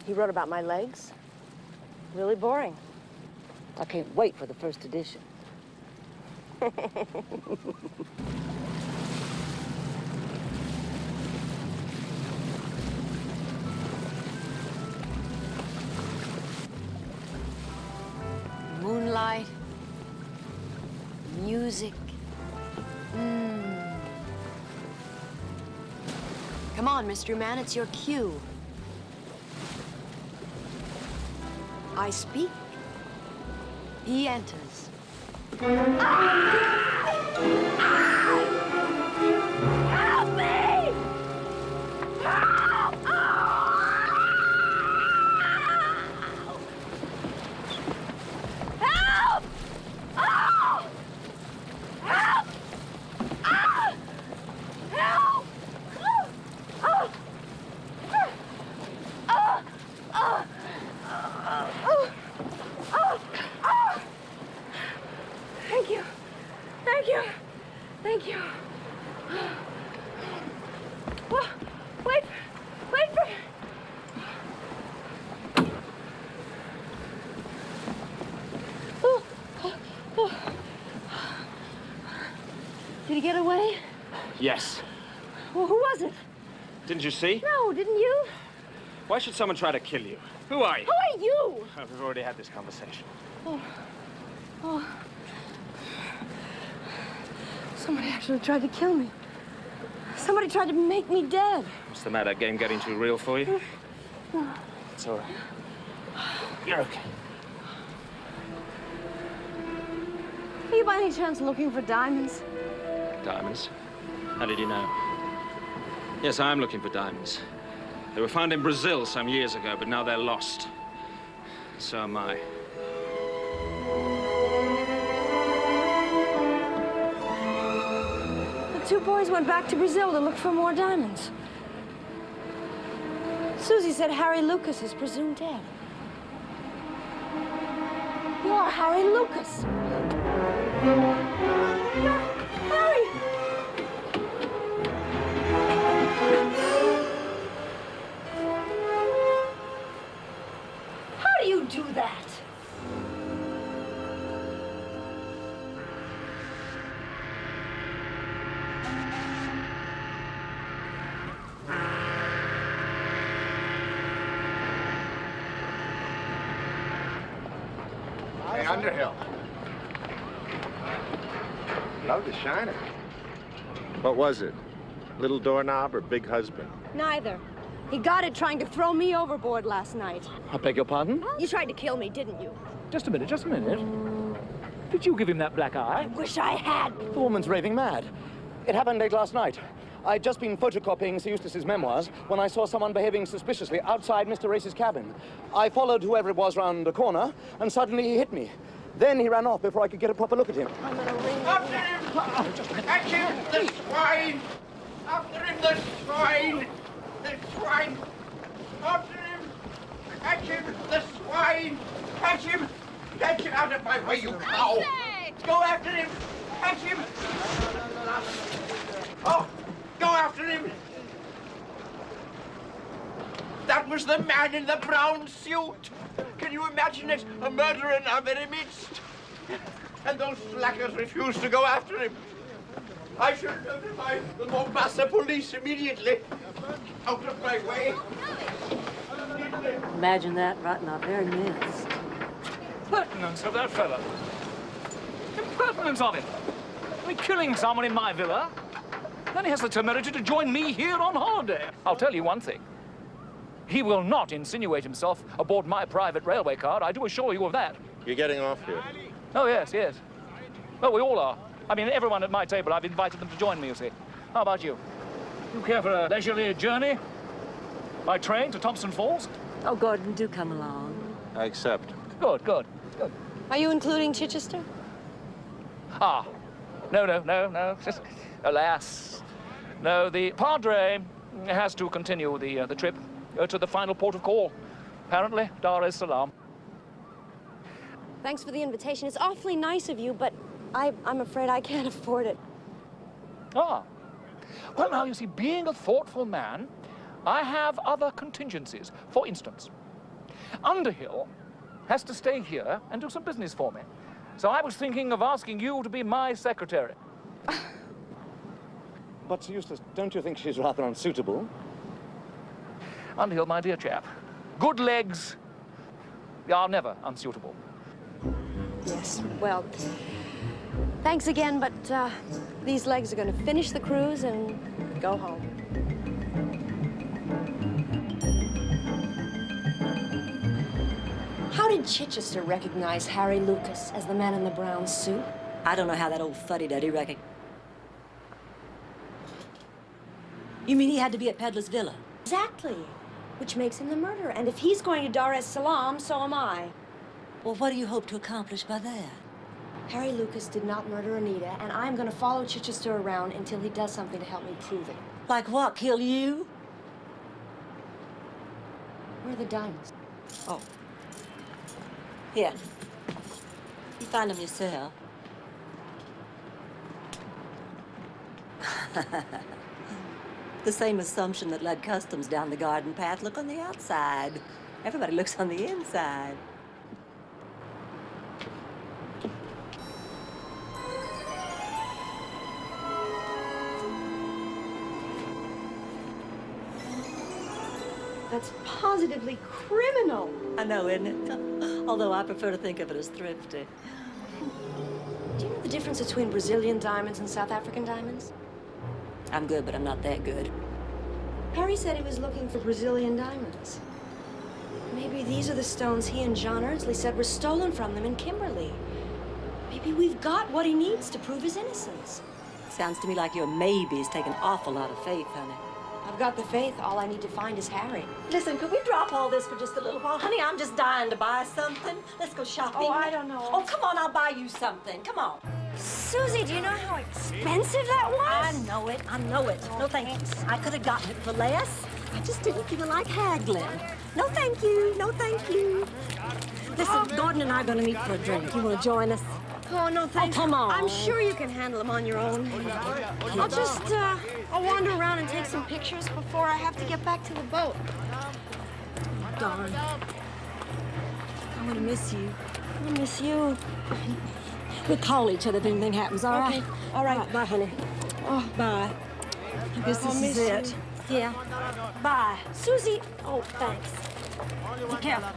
He wrote about my legs. Really boring. I can't wait for the first edition. Moonlight. Music. Come on, mystery man, it's your cue. I speak. He enters. Help me! Help! Help! Oh! Help! Help! Thank you. Thank you. Thank you. Wait. Wait for... Did he get away? Yes. Well, who was it? Didn't you see? No, didn't you? Why should someone try to kill you? Who are you? Who are you? Oh, we've already had this conversation. Oh. Somebody actually tried to kill me. Somebody tried to make me dead. What's the matter? Game getting too real for you? It's all right. You're okay. Are you by any chance looking for diamonds? Diamonds? How did you know? Yes, I'm looking for diamonds. They were found in Brazil some years ago, but now they're lost. So am I. The two boys went back to Brazil to look for more diamonds. Susie said Harry Lucas is presumed dead. You're Harry Lucas. Harry! How do you do that? Hey, Underhill. Love the shiner. What was it? Little doorknob or big husband? Neither. He got it trying to throw me overboard last night. I beg your pardon? You tried to kill me, didn't you? Just a minute, just a minute. Did you give him that black eye? I wish I had. The woman's raving mad. It happened late last night. I'd just been photocopying Sir Eustace's memoirs when I saw someone behaving suspiciously outside Mr. Race's cabin. I followed whoever it was round the corner, and suddenly he hit me. Then he ran off before I could get a proper look at him. I'm gonna ring After him! Catch him, the swine! After him, the swine! The swine! After him! Catch him, the swine! Catch him! Catch him out of my way, you cow! Go after him! Catch him! Oh, go after him! That was the man in the brown suit! Can you imagine it? A murderer in our very midst! And those slackers refused to go after him. I should notify the Mombasa police immediately. Out of my way. Imagine that right in our very midst. Impertinence of that fella. Impertinence of him. I mean, killing someone in my villa. Then he has the temerity to join me here on holiday. I'll tell you one thing. He will not insinuate himself aboard my private railway car. I do assure you of that. You're getting off here. Oh, yes, yes. Well, we all are. I mean, everyone at my table, I've invited them to join me, you see. How about you? You care for a leisurely journey? By train to Thompson Falls? Oh, Gordon, do come along. I accept. Good, good, good. Are you including Chichester? Ah, no. Alas. No, the Padre has to continue the trip to the final port of call. Apparently, Dar es Salaam. Thanks for the invitation. It's awfully nice of you, but I'm afraid I can't afford it. Ah. Well, now, you see, being a thoughtful man, I have other contingencies. For instance, Underhill has to stay here and do some business for me. So I was thinking of asking you to be my secretary. But, Sir Eustace, don't you think she's rather unsuitable? Underhill, my dear chap, good legs are never unsuitable. Yes, well, thanks again, but these legs are going to finish the cruise and go home. How did Chichester recognize Harry Lucas as the man in the brown suit? I don't know how that old fuddy-duddy recognized. You mean he had to be at Peddler's Villa? Exactly, which makes him the murderer. And if he's going to Dar es Salaam, so am I. Well, what do you hope to accomplish by that? Harry Lucas did not murder Anita, and I'm going to follow Chichester around until he does something to help me prove it. Like what, kill you? Where are the diamonds? Oh. Here. You find them yourself. The same assumption that led customs down the garden path. Look on the outside. Everybody looks on the inside. That's positively criminal. I know, isn't it? Although I prefer to think of it as thrifty. Do you know the difference between Brazilian diamonds and South African diamonds? I'm good, but I'm not that good. Harry said he was looking for Brazilian diamonds. Maybe these are the stones he and John Erdsley said were stolen from them in Kimberley. Maybe we've got what he needs to prove his innocence. Sounds to me like your maybes take an awful lot of faith, honey. I've got the faith. All I need to find is Harry. Listen, could we drop all this for just a little while? Honey, I'm just dying to buy something. Let's go shopping. Oh, I don't know. Oh, come on, I'll buy you something. Come on. Susie, do you know how expensive that was? I know it. I know it. No, thank you. I could have gotten it for less. I just didn't feel like haggling. No, thank you. No, thank you. Listen, Gordon and I are going to meet for a drink. You want to join us? Oh, no, thanks. Oh, come on. I'm sure you can handle them on your own. I'll just, I'll wander around and take some pictures before I have to get back to the boat. Darn. I'm going to miss you. I'll miss you. We'll call each other if anything happens, all right? Okay. All right. Bye, honey. Oh, bye. I guess I'll this miss is it. you. Yeah. Bye. Susie. Oh, thanks. Be careful.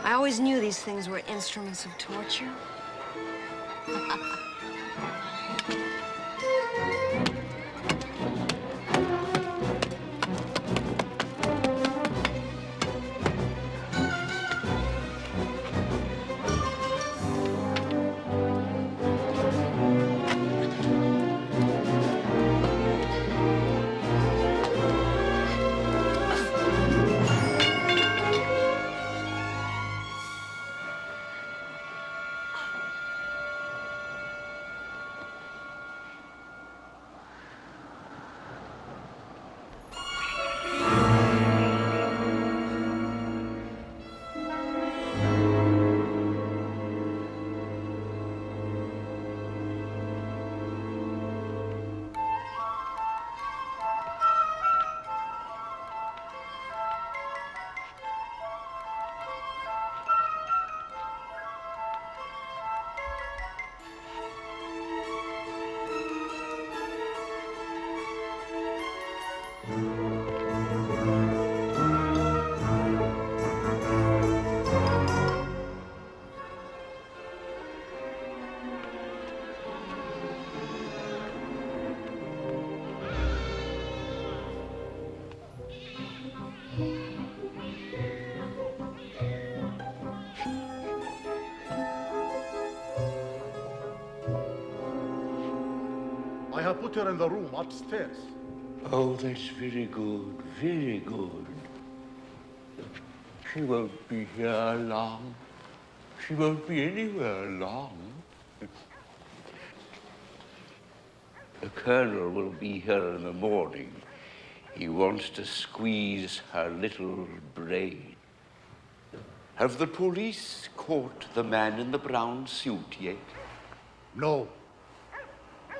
I always knew these things were instruments of torture. put her in the room upstairs. Oh, that's very good, very good. She won't be here long. She won't be anywhere long. The Colonel will be here in the morning. He wants to squeeze her little brain. Have the police caught the man in the brown suit yet? No.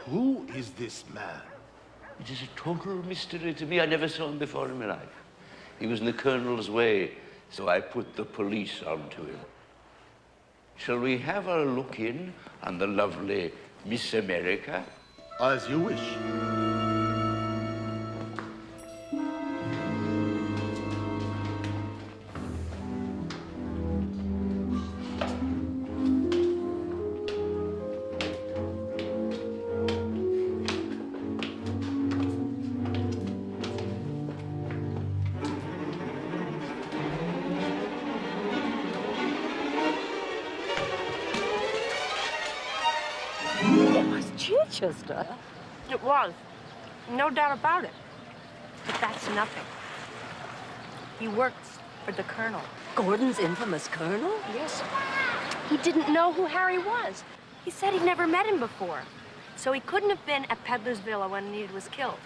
Who is this man? It is a total mystery to me. I never saw him before in my life. He was in the Colonel's way, so I put the police onto him. Shall we have a look in on the lovely Miss America? As you wish. Chichester? It was. No doubt about it. But that's nothing. He works for the Colonel. Gordon's infamous Colonel? Yes. He didn't know who Harry was. He said he'd never met him before. So he couldn't have been at Peddler's Villa when Enid was killed.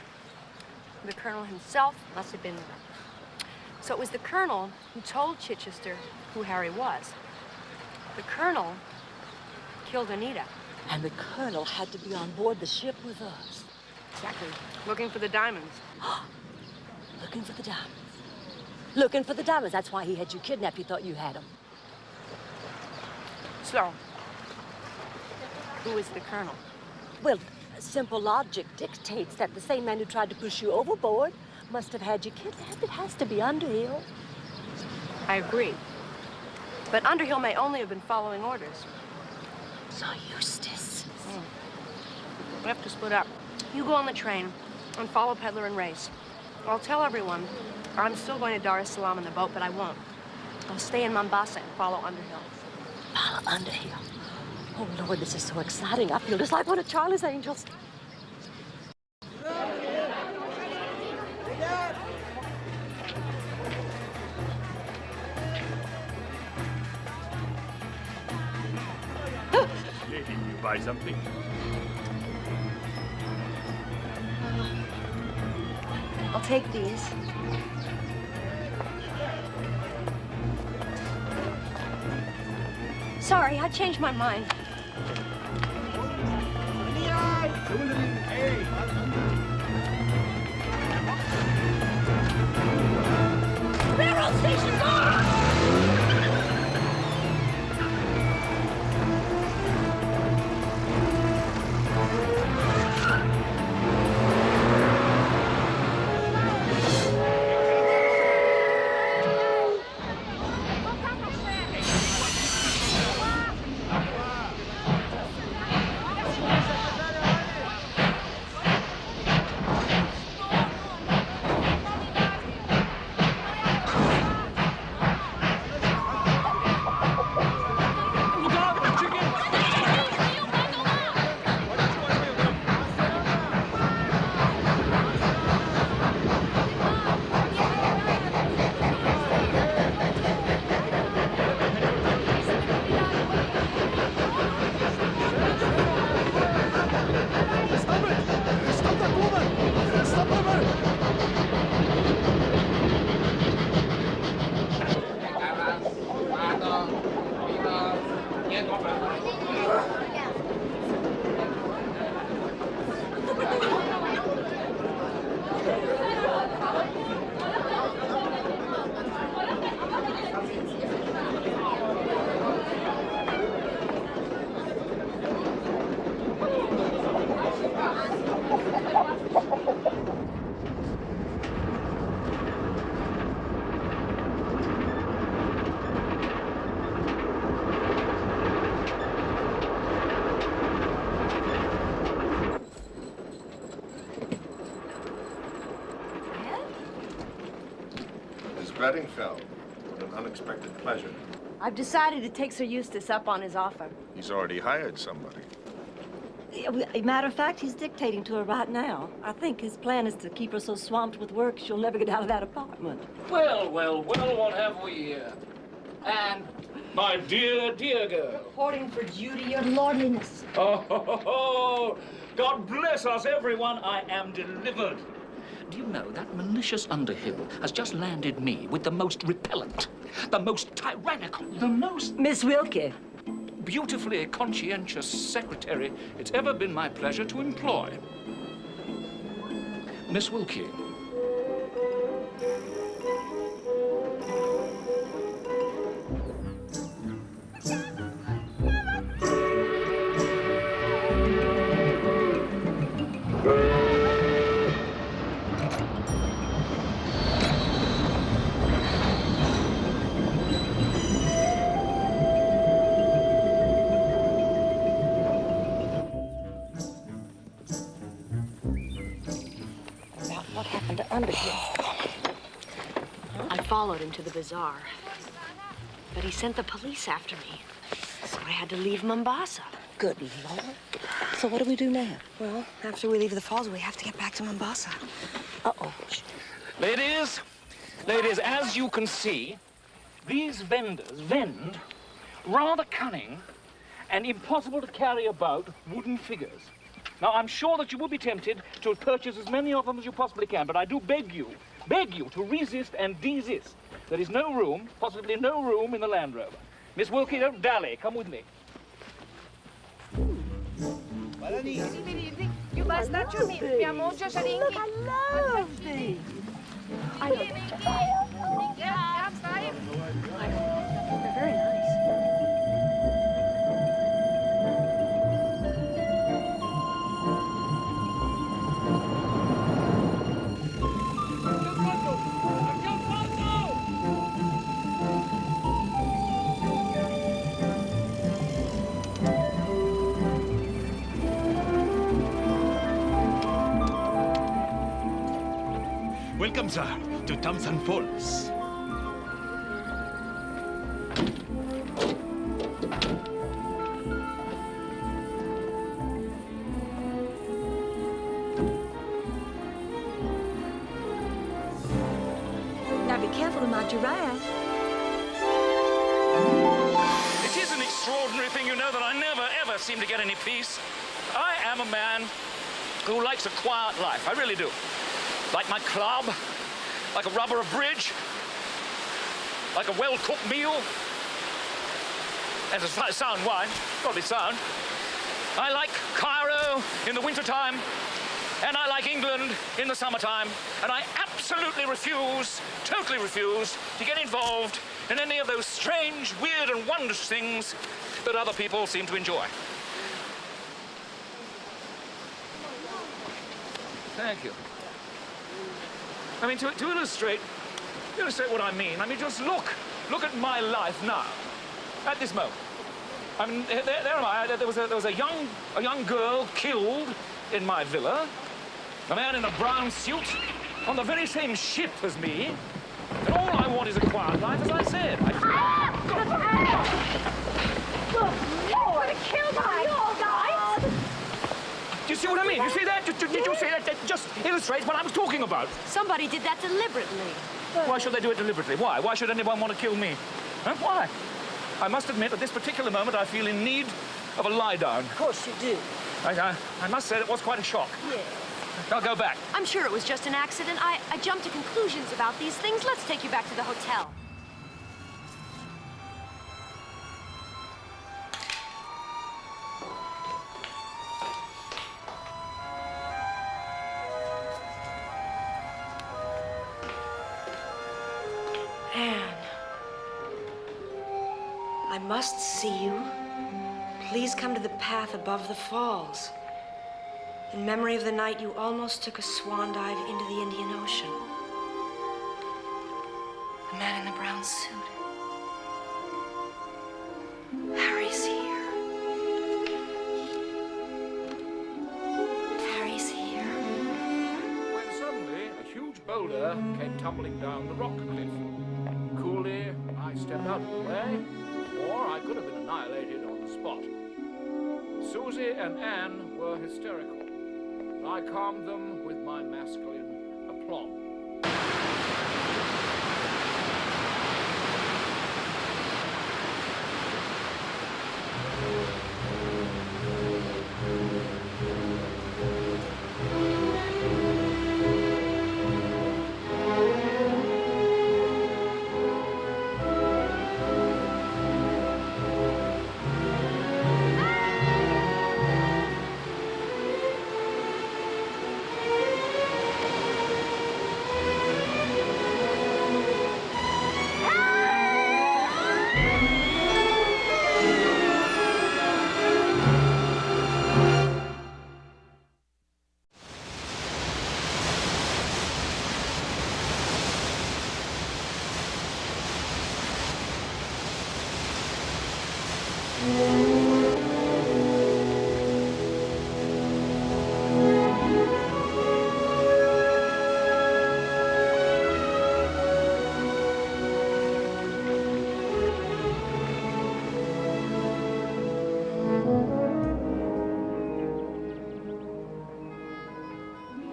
The Colonel himself must have been with her. So it was the Colonel who told Chichester who Harry was. The Colonel killed Anita. And the Colonel had to be on board the ship with us. Exactly. Looking for the diamonds. Looking for the diamonds. Looking for the diamonds. That's why he had you kidnapped. He thought you had them. So, who is the Colonel? Well, simple logic dictates that the same man who tried to push you overboard must have had you kidnapped. It has to be Underhill. I agree. But Underhill may only have been following orders. So Eustace. We have to split up. You go on the train and follow Peddler and Race. I'll tell everyone I'm still going to Dar es Salaam in the boat, but I won't. I'll stay in Mombasa and follow Underhill. Follow Underhill? Oh, Lord, this is so exciting. I feel just like one of Charlie's angels. Lady, you buy something? I'll take these. Sorry, I changed my mind. Railroad station's on! Fell. What an unexpected pleasure. I've decided to take Sir Eustace up on his offer. He's already hired somebody. Matter of fact, he's dictating to her right now. I think his plan is to keep her so swamped with work she'll never get out of that apartment. Well, well, well, what have we here? And my dear, dear girl. Reporting for duty, your lordliness. Oh, God bless us, everyone. I am delivered. Do you know that malicious Underhill has just landed me with the most repellent, the most tyrannical, the most... Miss Wilkie. Beautifully conscientious secretary it's ever been my pleasure to employ. Miss Wilkie. I followed him to the bazaar, but he sent the police after me, so I had to leave Mombasa. Good Lord. So what do we do now? Well, after we leave the falls, we have to get back to Mombasa. Uh-oh. Ladies, as you can see, these vendors vend rather cunning and impossible to carry about wooden figures. Now, I'm sure that you will be tempted to purchase as many of them as you possibly can, but I do beg you to resist and desist. There is no room, possibly no room in the Land Rover. Miss Wilkie, don't dally. Come with me. You must not to me. Mi amor, just a ringy. Look, I love these. I know. Yeah, They're very nice. Welcome, sir, to Thompson Falls. Now be careful of my giraffe. It is an extraordinary thing, you know, that I never, ever seem to get any peace. I am a man who likes a quiet life. I really do. Like my club, like a rubber of bridge, like a well-cooked meal, and a sound wine, probably sound. I like Cairo in the wintertime, and I like England in the summertime, and I absolutely refuse, totally refuse, to get involved in any of those strange, weird, and wondrous things that other people seem to enjoy. Thank you. I mean, to illustrate what I mean, just look at my life now, at this moment. I mean, there am I. There was a young girl killed in my villa. A man in a brown suit on the very same ship as me. And all I want is a quiet life, as I said. Look, you're going to kill my old guys. Do you see what I mean? You see that? Did you see that? That just illustrates what I was talking about. Somebody did that deliberately. Why should they do it deliberately? Why? Why should anyone want to kill me? Huh? Why? I must admit, at this particular moment, I feel in need of a lie-down. Of course you do. I must say, it was quite a shock. Yeah. I'll go back. I'm sure it was just an accident. I jumped to conclusions about these things. Let's take you back to the hotel. Anne, I must see you. Please come to the path above the falls. In memory of the night you almost took a swan dive into the Indian Ocean. The man in the brown suit. Harry's here. Harry's here. When suddenly a huge boulder came tumbling down the rock cliff. Coolly, I stepped out of the way, or I could have been annihilated on the spot. Susie and Anne were hysterical. I calmed them with my masculine aplomb.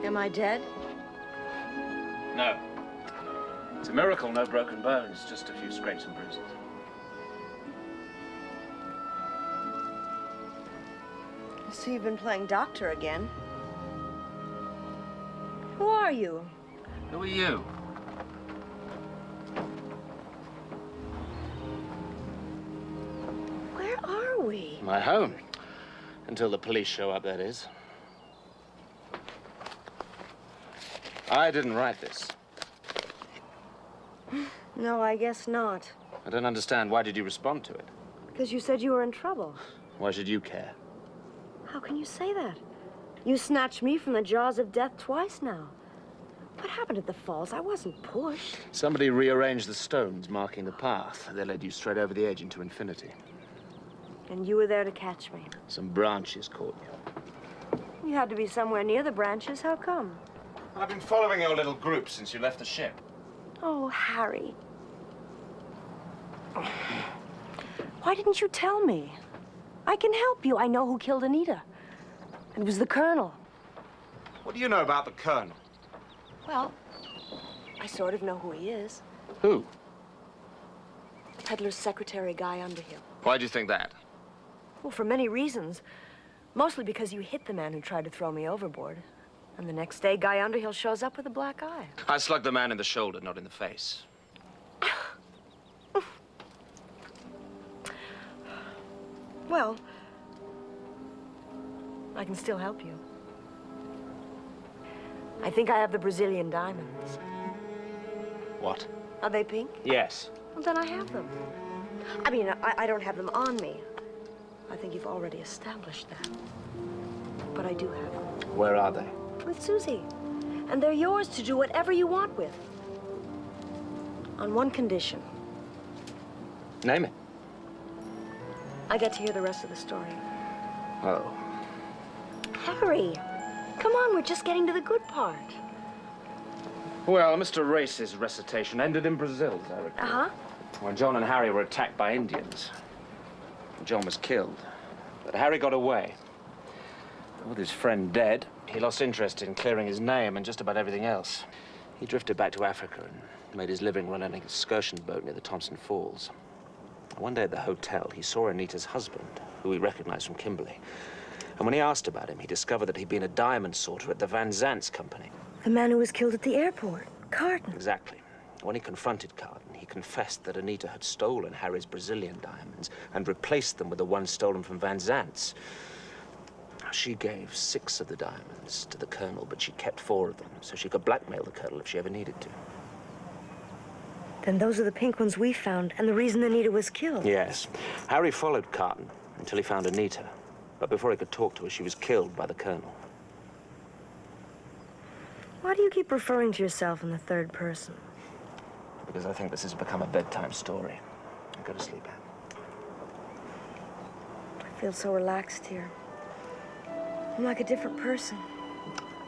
Am I dead? No. It's a miracle, no broken bones, just a few scrapes and bruises. So you've been playing doctor again. Who are you? Who are you? Where are we? My home. Until the police show up, that is. I didn't write this. No, I guess not. I don't understand. Why did you respond to it? Because you said you were in trouble. Why should you care? How can you say that? You snatched me from the jaws of death twice now. What happened at the falls? I wasn't pushed. Somebody rearranged the stones marking the path. They led you straight over the edge into infinity. And you were there to catch me. Some branches caught you. You had to be somewhere near the branches. How come? I've been following your little group since you left the ship. Oh, Harry. Why didn't you tell me? I can help you. I know who killed Anita. It was the Colonel. What do you know about the Colonel? Well, I sort of know who he is. Who? Peddler's secretary, Guy Underhill. Why'd you think that? Well, for many reasons. Mostly because you hit the man who tried to throw me overboard. And the next day, Guy Underhill shows up with a black eye. I slugged the man in the shoulder, not in the face. Well, I can still help you. I think I have the Brazilian diamonds. What? Are they pink? Yes. Well, then I have them. I mean, I don't have them on me. I think you've already established that. But I do have them. Where are they? With Susie. And they're yours to do whatever you want with. On one condition. Name it. I get to hear the rest of the story. Oh. Harry, come on, we're just getting to the good part. Well, Mr. Race's recitation ended in Brazil, as I recall. Uh-huh. When John and Harry were attacked by Indians. John was killed, but Harry got away. With his friend dead, he lost interest in clearing his name and just about everything else. He drifted back to Africa and made his living running an excursion boat near the Thompson Falls. One day at the hotel, he saw Anita's husband, who he recognized from Kimberley. And when he asked about him, he discovered that he'd been a diamond sorter at the Van Zant's company. The man who was killed at the airport, Carton. Exactly. When he confronted Carton, he confessed that Anita had stolen Harry's Brazilian diamonds and replaced them with the ones stolen from Van Zant's. She gave 6 of the diamonds to the Colonel, but she kept 4 of them, so she could blackmail the Colonel if she ever needed to. Then those are the pink ones we found, and the reason Anita was killed. Yes. Harry followed Carton until he found Anita. But before he could talk to her, she was killed by the Colonel. Why do you keep referring to yourself in the third person? Because I think this has become a bedtime story. Go to sleep, Anne. I feel so relaxed here. I'm like a different person.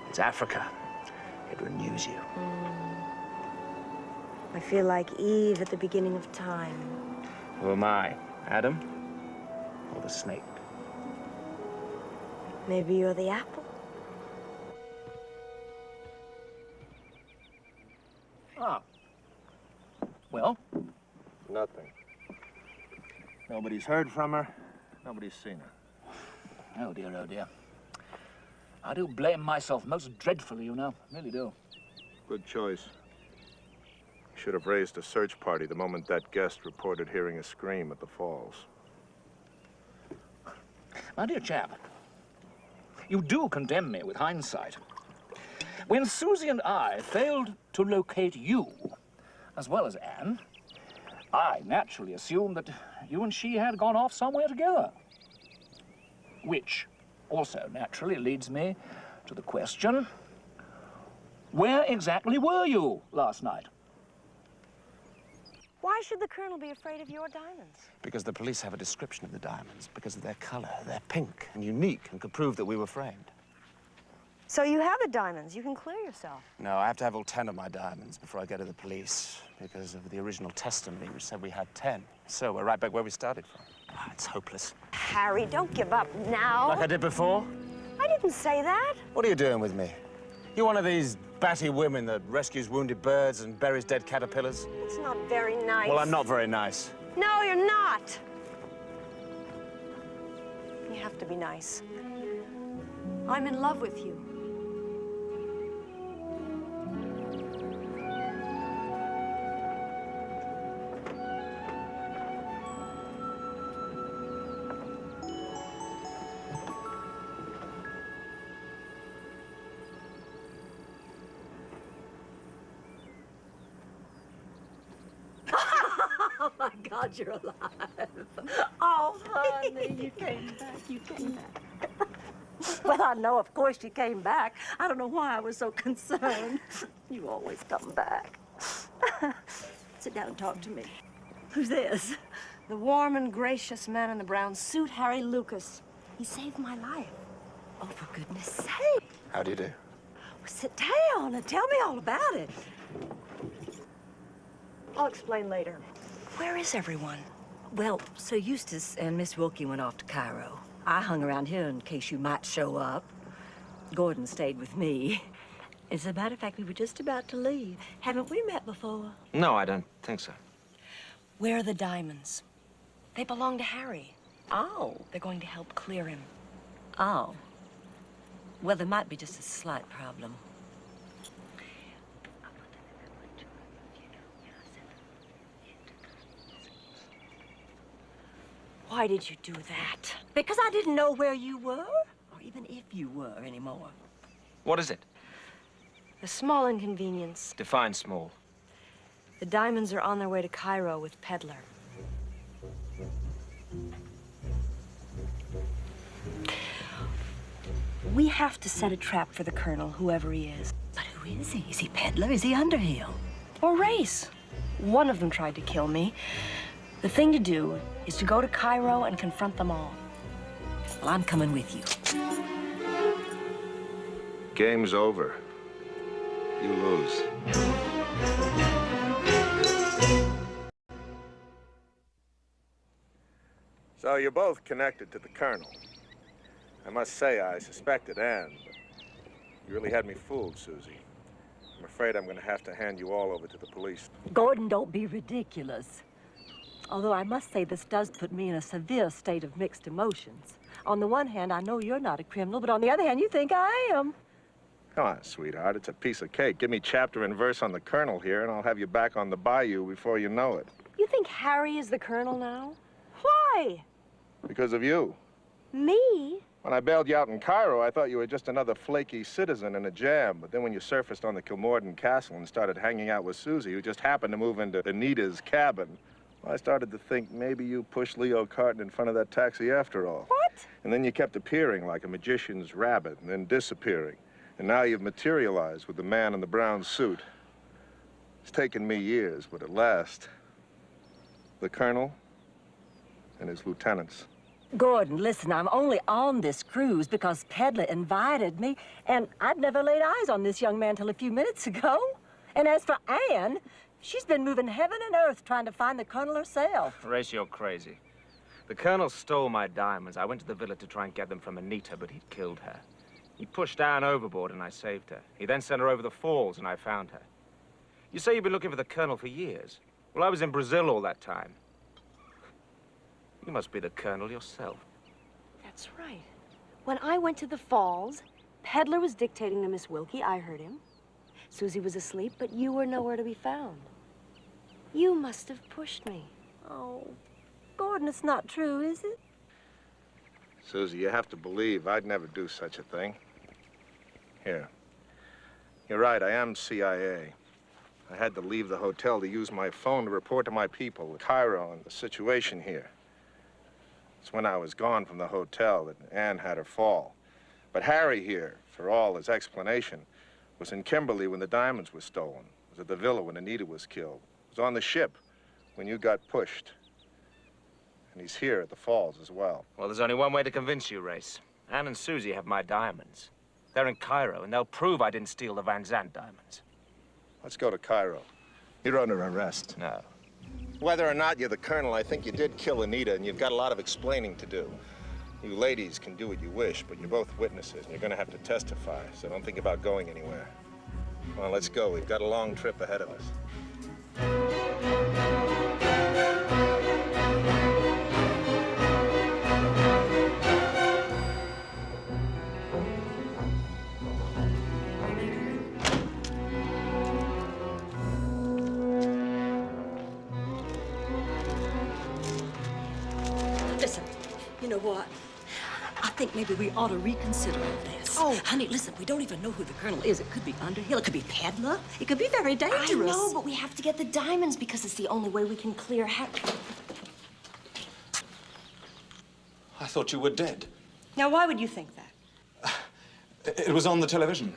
It's Africa. It renews you. I feel like Eve at the beginning of time. Who am I? Adam? Or the snake? Maybe you're the apple. Ah. Well? Nothing. Nobody's heard from her. Nobody's seen her. Oh, dear, oh, dear. I do blame myself most dreadfully, you know. Really do. Good choice. Should have raised a search party the moment that guest reported hearing a scream at the falls. My dear chap, you do condemn me with hindsight. When Susie and I failed to locate you, as well as Anne, I naturally assumed that you and she had gone off somewhere together. Which also naturally leads me to the question, where exactly were you last night? Why should the Colonel be afraid of your diamonds? Because the police have a description of the diamonds, because of their color. They're pink and unique and could prove that we were framed. So you have the diamonds. You can clear yourself. No, I have to have all 10 of my diamonds before I go to the police, because of the original testimony, which said we had 10. So we're right back where we started from. Ah, it's hopeless. Harry, don't give up now. Like I did before? I didn't say that. What are you doing with me? You're one of these batty women that rescues wounded birds and buries dead caterpillars? It's not very nice. Well, I'm not very nice. No, you're not. You have to be nice. I'm in love with you. Oh, my God, you're alive. Oh, honey, you came back. You came back. Well, I know, of course, you came back. I don't know why I was so concerned. You always come back. Sit down and talk to me. Who's this? The warm and gracious man in the brown suit, Harry Lucas. He saved my life. Oh, for goodness sake. How do you do? Well, sit down and tell me all about it. I'll explain later. Where is everyone? Well, Sir Eustace and Miss Wilkie went off to Cairo. I hung around here in case you might show up. Gordon stayed with me. As a matter of fact, we were just about to leave. Haven't we met before? No, I don't think so. Where are the diamonds? They belong to Harry. Oh. They're going to help clear him. Oh. Well, there might be just a slight problem. Why did you do that? Because I didn't know where you were, or even if you were anymore. What is it? A small inconvenience. Define small. The diamonds are on their way to Cairo with Peddler. We have to set a trap for the Colonel, whoever he is. But who is he? Is he Peddler? Is he Underhill? Or Race. One of them tried to kill me. The thing to do is to go to Cairo and confront them all. Well, I'm coming with you. Game's over. You lose. So you're both connected to the Colonel. I must say I suspected Anne, but you really had me fooled, Susie. I'm afraid I'm going to have to hand you all over to the police. Gordon, don't be ridiculous. Although I must say this does put me in a severe state of mixed emotions. On the one hand, I know you're not a criminal, but on the other hand, you think I am. Come on, sweetheart, it's a piece of cake. Give me chapter and verse on the Colonel here, and I'll have you back on the bayou before you know it. You think Harry is the Colonel now? Why? Because of you. Me? When I bailed you out in Cairo, I thought you were just another flaky citizen in a jam. But then when you surfaced on the Kilmorden Castle and started hanging out with Susie, who just happened to move into Anita's cabin, I started to think maybe you pushed Leo Carton in front of that taxi after all. What? And then you kept appearing like a magician's rabbit and then disappearing. And now you've materialized with the man in the brown suit. It's taken me years, but at last, the Colonel and his lieutenants. Gordon, listen, I'm only on this cruise because Peddler invited me, and I'd never laid eyes on this young man till a few minutes ago. And as for Anne, she's been moving heaven and earth trying to find the Colonel herself. Race, you're crazy. The Colonel stole my diamonds. I went to the villa to try and get them from Anita, but he'd killed her. He pushed Anne overboard and I saved her. He then sent her over the falls and I found her. You say you've been looking for the Colonel for years. Well, I was in Brazil all that time. You must be the Colonel yourself. That's right. When I went to the falls, Peddler was dictating to Miss Wilkie. I heard him. Susie was asleep, but you were nowhere to be found. You must have pushed me. Oh, Gordon, it's not true, is it? Susie, you have to believe I'd never do such a thing. Here. You're right, I am CIA. I had to leave the hotel to use my phone to report to my people in Cairo and the situation here. It's when I was gone from the hotel that Anne had her fall. But Harry here, for all his explanation, was in Kimberley when the diamonds were stolen. Was at the villa when Anita was killed. Was on the ship when you got pushed. And he's here at the falls as well. Well, there's only one way to convince you, Race. Anne and Susie have my diamonds. They're in Cairo, and they'll prove I didn't steal the Van Zandt diamonds. Let's go to Cairo. You're under arrest. No. Whether or not you're the Colonel, I think you did kill Anita, and you've got a lot of explaining to do. You ladies can do what you wish, but you're both witnesses, and you're gonna have to testify, so don't think about going anywhere. Well, let's go. We've got a long trip ahead of us. Listen, you know what? I think maybe we ought to reconsider all this. Oh, honey, listen, we don't even know who the Colonel is. It could be Underhill, it could be Peddler. It could be very dangerous. I know, but we have to get the diamonds because it's the only way we can clear I thought you were dead. Now, why would you think that? It was on the television.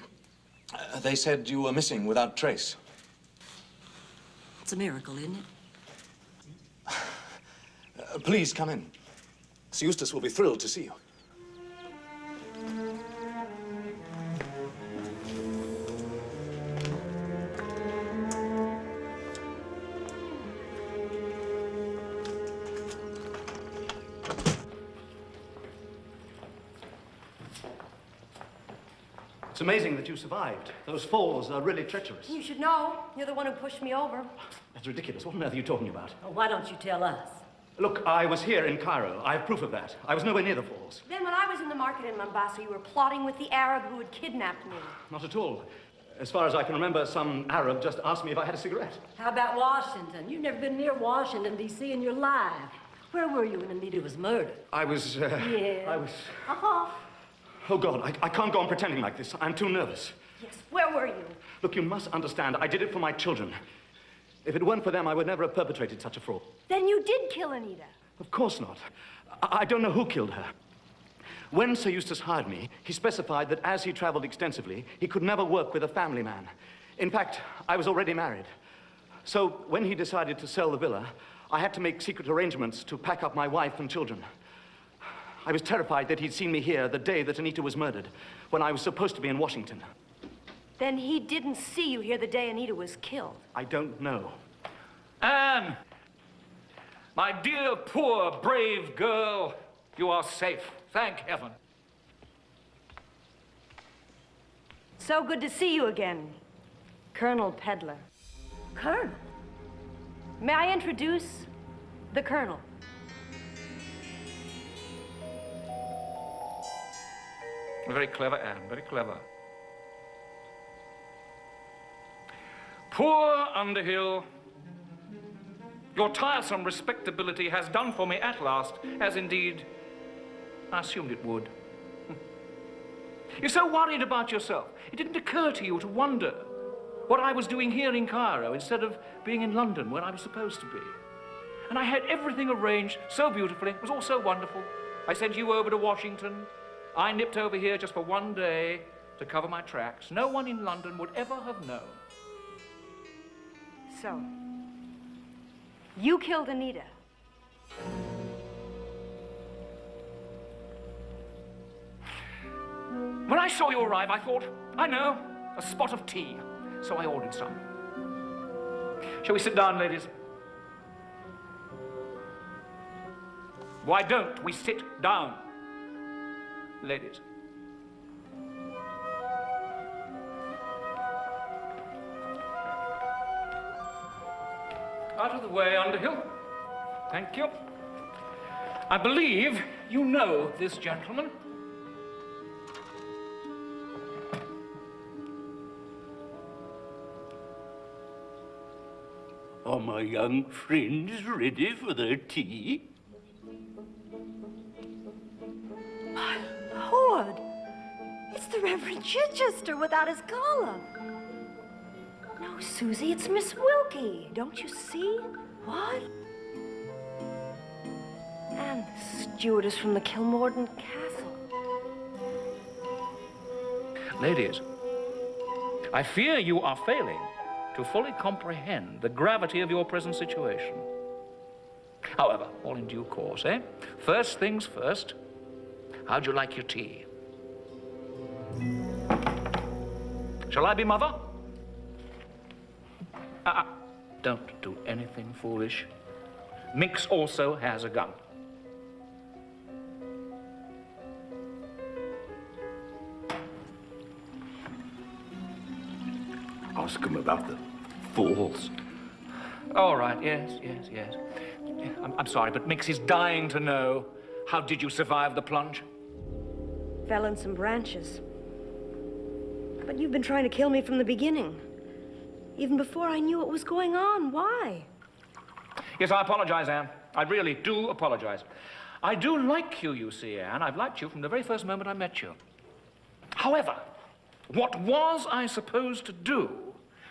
They said you were missing without trace. It's a miracle, isn't it? Please come in. Sir Eustace will be thrilled to see you. It's amazing that you survived. Those falls are really treacherous. You should know. You're the one who pushed me over. That's ridiculous. What on earth are you talking about? Oh, why don't you tell us? Look, I was here in Cairo. I have proof of that. I was nowhere near the falls. Then when I was in the market in Mombasa, you were plotting with the Arab who had kidnapped me. Not at all. As far as I can remember, some Arab just asked me if I had a cigarette. How about Washington? You've never been near Washington, D.C. in your life. Where were you when Anita was murdered? I was, Yeah. I was... Uh-huh. Oh, God, I can't go on pretending like this. I'm too nervous. Yes, where were you? Look, you must understand, I did it for my children. If it weren't for them, I would never have perpetrated such a fraud. Then you did kill Anita. Of course not. I don't know who killed her. When Sir Eustace hired me, he specified that as he traveled extensively, he could never work with a family man. In fact, I was already married. So when he decided to sell the villa, I had to make secret arrangements to pack up my wife and children. I was terrified that he'd seen me here the day that Anita was murdered, when I was supposed to be in Washington. Then he didn't see you here the day Anita was killed. I don't know. Anne! My dear, poor, brave girl, you are safe. Thank heaven. So good to see you again, Colonel Peddler. Colonel? May I introduce the Colonel? Very clever, Anne, very clever. Poor Underhill. Your tiresome respectability has done for me at last, as indeed I assumed it would. You're so worried about yourself. It didn't occur to you to wonder what I was doing here in Cairo instead of being in London where I was supposed to be. And I had everything arranged so beautifully. It was all so wonderful. I sent you over to Washington. I nipped over here just for one day to cover my tracks. No one in London would ever have known. So, you killed Anita. When I saw you arrive, I thought, I know, a spot of tea. So I ordered some. Shall we sit down, ladies? Why don't we sit down, ladies? Out of the way, Underhill. Thank you. I believe you know this gentleman. Are my young friends ready for their tea? My Lord! It's the Reverend Chichester without his collar. No, Susie, it's Miss Wilkie. Don't you see? What? And the stewardess from the Kilmorden Castle. Ladies, I fear you are failing to fully comprehend the gravity of your present situation. However, all in due course, eh? First things first, how'd you like your tea? Shall I be mother? Don't do anything foolish. Minx also has a gun. Ask him about the falls. All right, yes. I'm sorry, but Minx is dying to know. How did you survive the plunge? Fell in some branches. But you've been trying to kill me from the beginning. Even before I knew what was going on. Why? Yes, I apologize, Anne. I really do apologize. I do like you, you see, Anne. I've liked you from the very first moment I met you. However, what was I supposed to do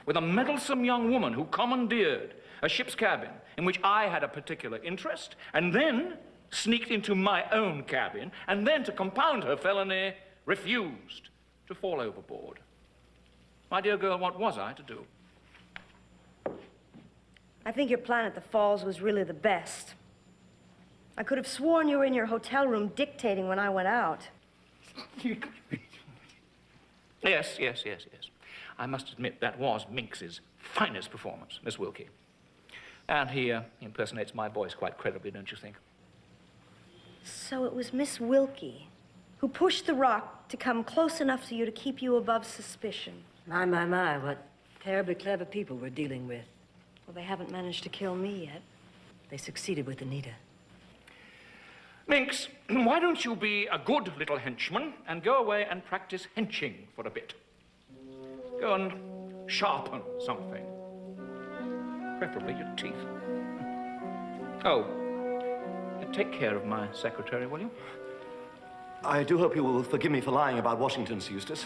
with a meddlesome young woman who commandeered a ship's cabin in which I had a particular interest, and then sneaked into my own cabin, and then, to compound her felony, refused to fall overboard? My dear girl, what was I to do? I think your plan at the falls was really the best. I could have sworn you were in your hotel room dictating when I went out. Yes. I must admit that was Minx's finest performance, Miss Wilkie. And he impersonates my voice quite credibly, don't you think? So it was Miss Wilkie who pushed the rock to come close enough to you to keep you above suspicion. My, what terribly clever people we're dealing with. Well, they haven't managed to kill me yet. They succeeded with Anita. Minx, why don't you be a good little henchman and go away and practice henching for a bit? Go and sharpen something. Preferably your teeth. Oh, take care of my secretary, will you? I do hope you will forgive me for lying about Washington, Sir Eustace.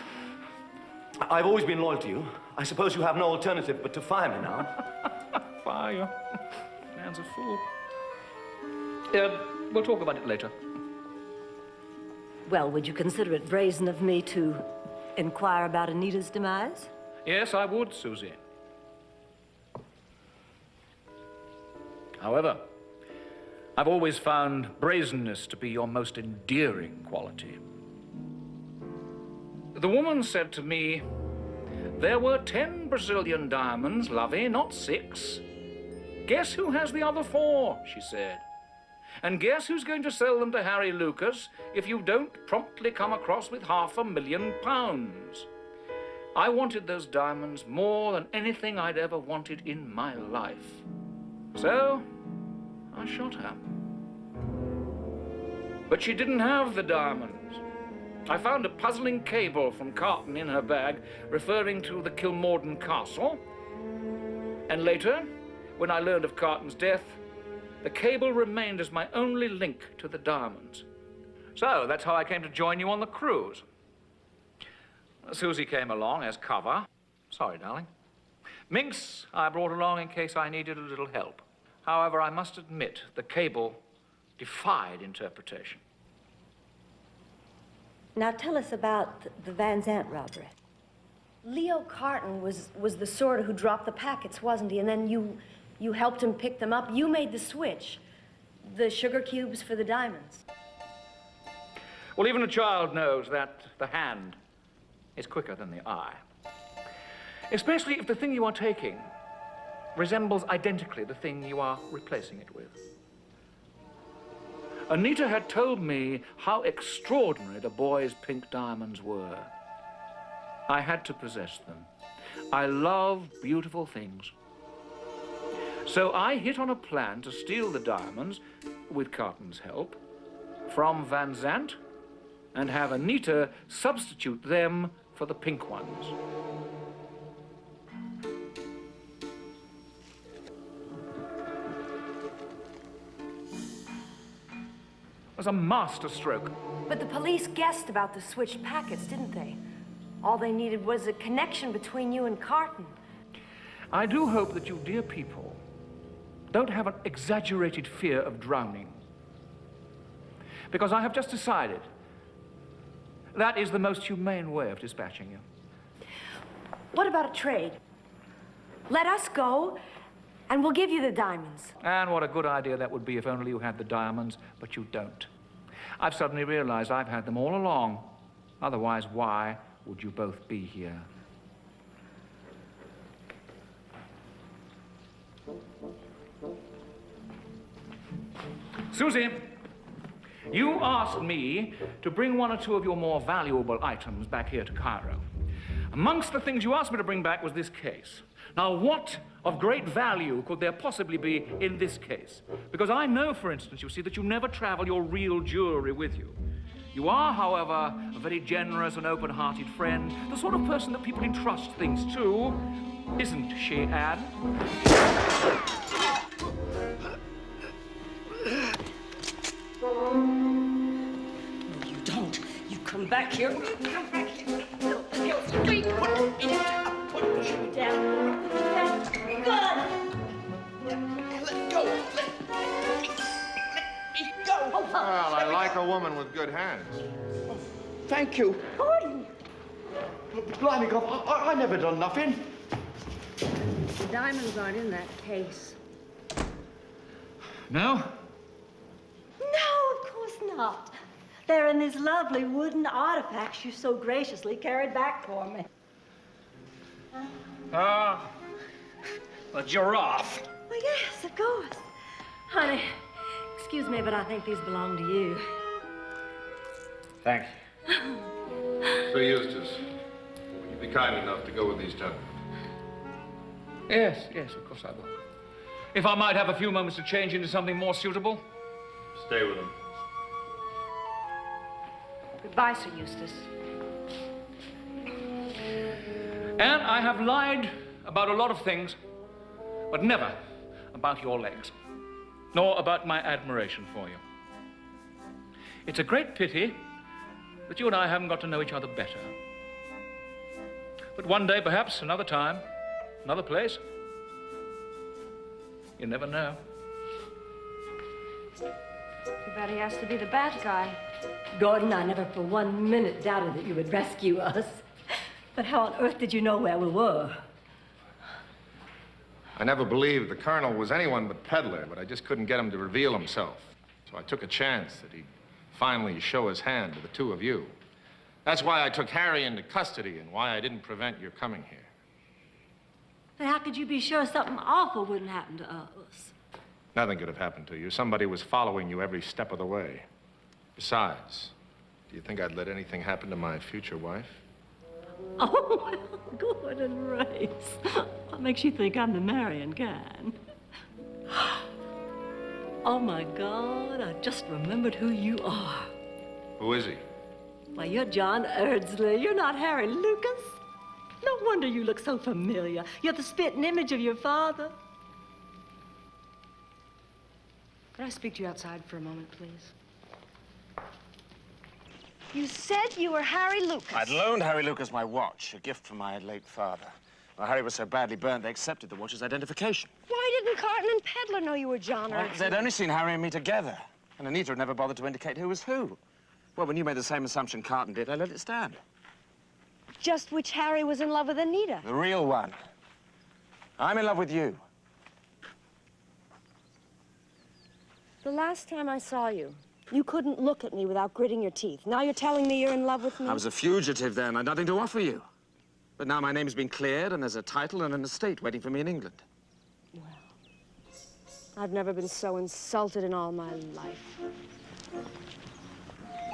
I've always been loyal to you. I suppose you have no alternative but to fire me now. Fire you? Man's a fool. We'll talk about it later. Well, would you consider it brazen of me to inquire about Anita's demise? Yes, I would, Susie. However, I've always found brazenness to be your most endearing quality. The woman said to me, there were 10 Brazilian diamonds, lovey, not 6. Guess who has the other 4, she said. And guess who's going to sell them to Harry Lucas if you don't promptly come across with £500,000? I wanted those diamonds more than anything I'd ever wanted in my life. So, I shot her. But she didn't have the diamonds. I found a puzzling cable from Carton in her bag referring to the Kilmorden Castle. And later, when I learned of Carton's death, the cable remained as my only link to the diamonds. So that's how I came to join you on the cruise. Susie came along as cover. Sorry, darling. Minx I brought along in case I needed a little help. However, I must admit, the cable defied interpretation. Now tell us about the Van Zandt robbery. Leo Carton was the sort who dropped the packets, wasn't he? And then you helped him pick them up. You made the switch. The sugar cubes for the diamonds. Well, even a child knows that the hand is quicker than the eye. Especially if the thing you are taking resembles identically the thing you are replacing it with. Anita had told me how extraordinary the boy's pink diamonds were. I had to possess them. I love beautiful things. So I hit on a plan to steal the diamonds, with Carton's help, from Van Zandt and have Anita substitute them for the pink ones. It was a masterstroke. But the police guessed about the switched packets, didn't they? All they needed was a connection between you and Carton. I do hope that you dear people don't have an exaggerated fear of drowning. Because I have just decided that is the most humane way of dispatching you. What about a trade? Let us go, and we'll give you the diamonds. And what a good idea that would be if only you had the diamonds, but you don't. I've suddenly realized I've had them all along. Otherwise, why would you both be here? Susie, you asked me to bring one or two of your more valuable items back here to Cairo. Amongst the things you asked me to bring back was this case. Now, what of great value could there possibly be in this case? Because I know, for instance, you see, that you never travel your real jewelry with you. You are, however, a very generous and open-hearted friend, the sort of person that people entrust things to. Isn't she, Anne? No, you don't. You come back here. Come back here. No, wait. Put you down. Good. Let go. Let me go. Well, I like a woman with good hands. Thank you. Gordon. Blimey, God, I never done nothing. The diamonds aren't in that case. No? No, of course not. They're in these lovely wooden artifacts you so graciously carried back for me. Ah, a giraffe. Well, yes, of course. Honey, excuse me, but I think these belong to you. Thank you. Sir Eustace, will you be kind enough to go with these gentlemen? Yes, of course I will. If I might have a few moments to change into something more suitable. Stay with them. Goodbye, Sir Eustace. And I have lied about a lot of things, but never about your legs, nor about my admiration for you. It's a great pity that you and I haven't got to know each other better. But one day, perhaps, another time, another place, you never know. Too bad he has to be the bad guy. Gordon, I never for 1 minute doubted that you would rescue us. But how on earth did you know where we were? I never believed the Colonel was anyone but Peddler, but I just couldn't get him to reveal himself. So I took a chance that he'd finally show his hand to the two of you. That's why I took Harry into custody and why I didn't prevent your coming here. But how could you be sure something awful wouldn't happen to us? Nothing could have happened to you. Somebody was following you every step of the way. Besides, do you think I'd let anything happen to my future wife? Oh, well, Gordon Race. What makes you think I'm the marrying kind? Oh, my God, I just remembered who you are. Who is he? Why, you're John Erdsley. You're not Harry Lucas. No wonder you look so familiar. You're the spitting image of your father. Could I speak to you outside for a moment, please? You said you were Harry Lucas. I'd loaned Harry Lucas my watch, a gift from my late father. Well, Harry was so badly burnt, they accepted the watch as identification. Why didn't Carton and Peddler know you were John Erdsley? They'd only seen Harry and me together. And Anita had never bothered to indicate who was who. Well, when you made the same assumption Carton did, I let it stand. Just which Harry was in love with Anita. The real one. I'm in love with you. The last time I saw you, you couldn't look at me without gritting your teeth. Now you're telling me you're in love with me? I was a fugitive then. I had nothing to offer you. But now my name's been cleared, and there's a title and an estate waiting for me in England. Well, I've never been so insulted in all my life.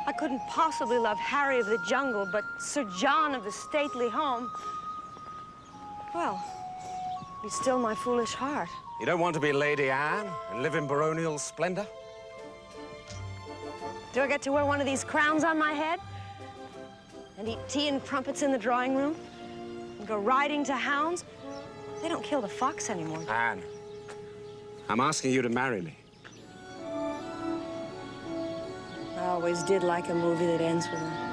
I couldn't possibly love Harry of the jungle, but Sir John of the stately home, well, he's still my foolish heart. You don't want to be Lady Anne and live in baronial splendor? Do I get to wear one of these crowns on my head? And eat tea and crumpets in the drawing room? And go riding to hounds? They don't kill the fox anymore. Anne, I'm asking you to marry me. I always did like a movie that ends with a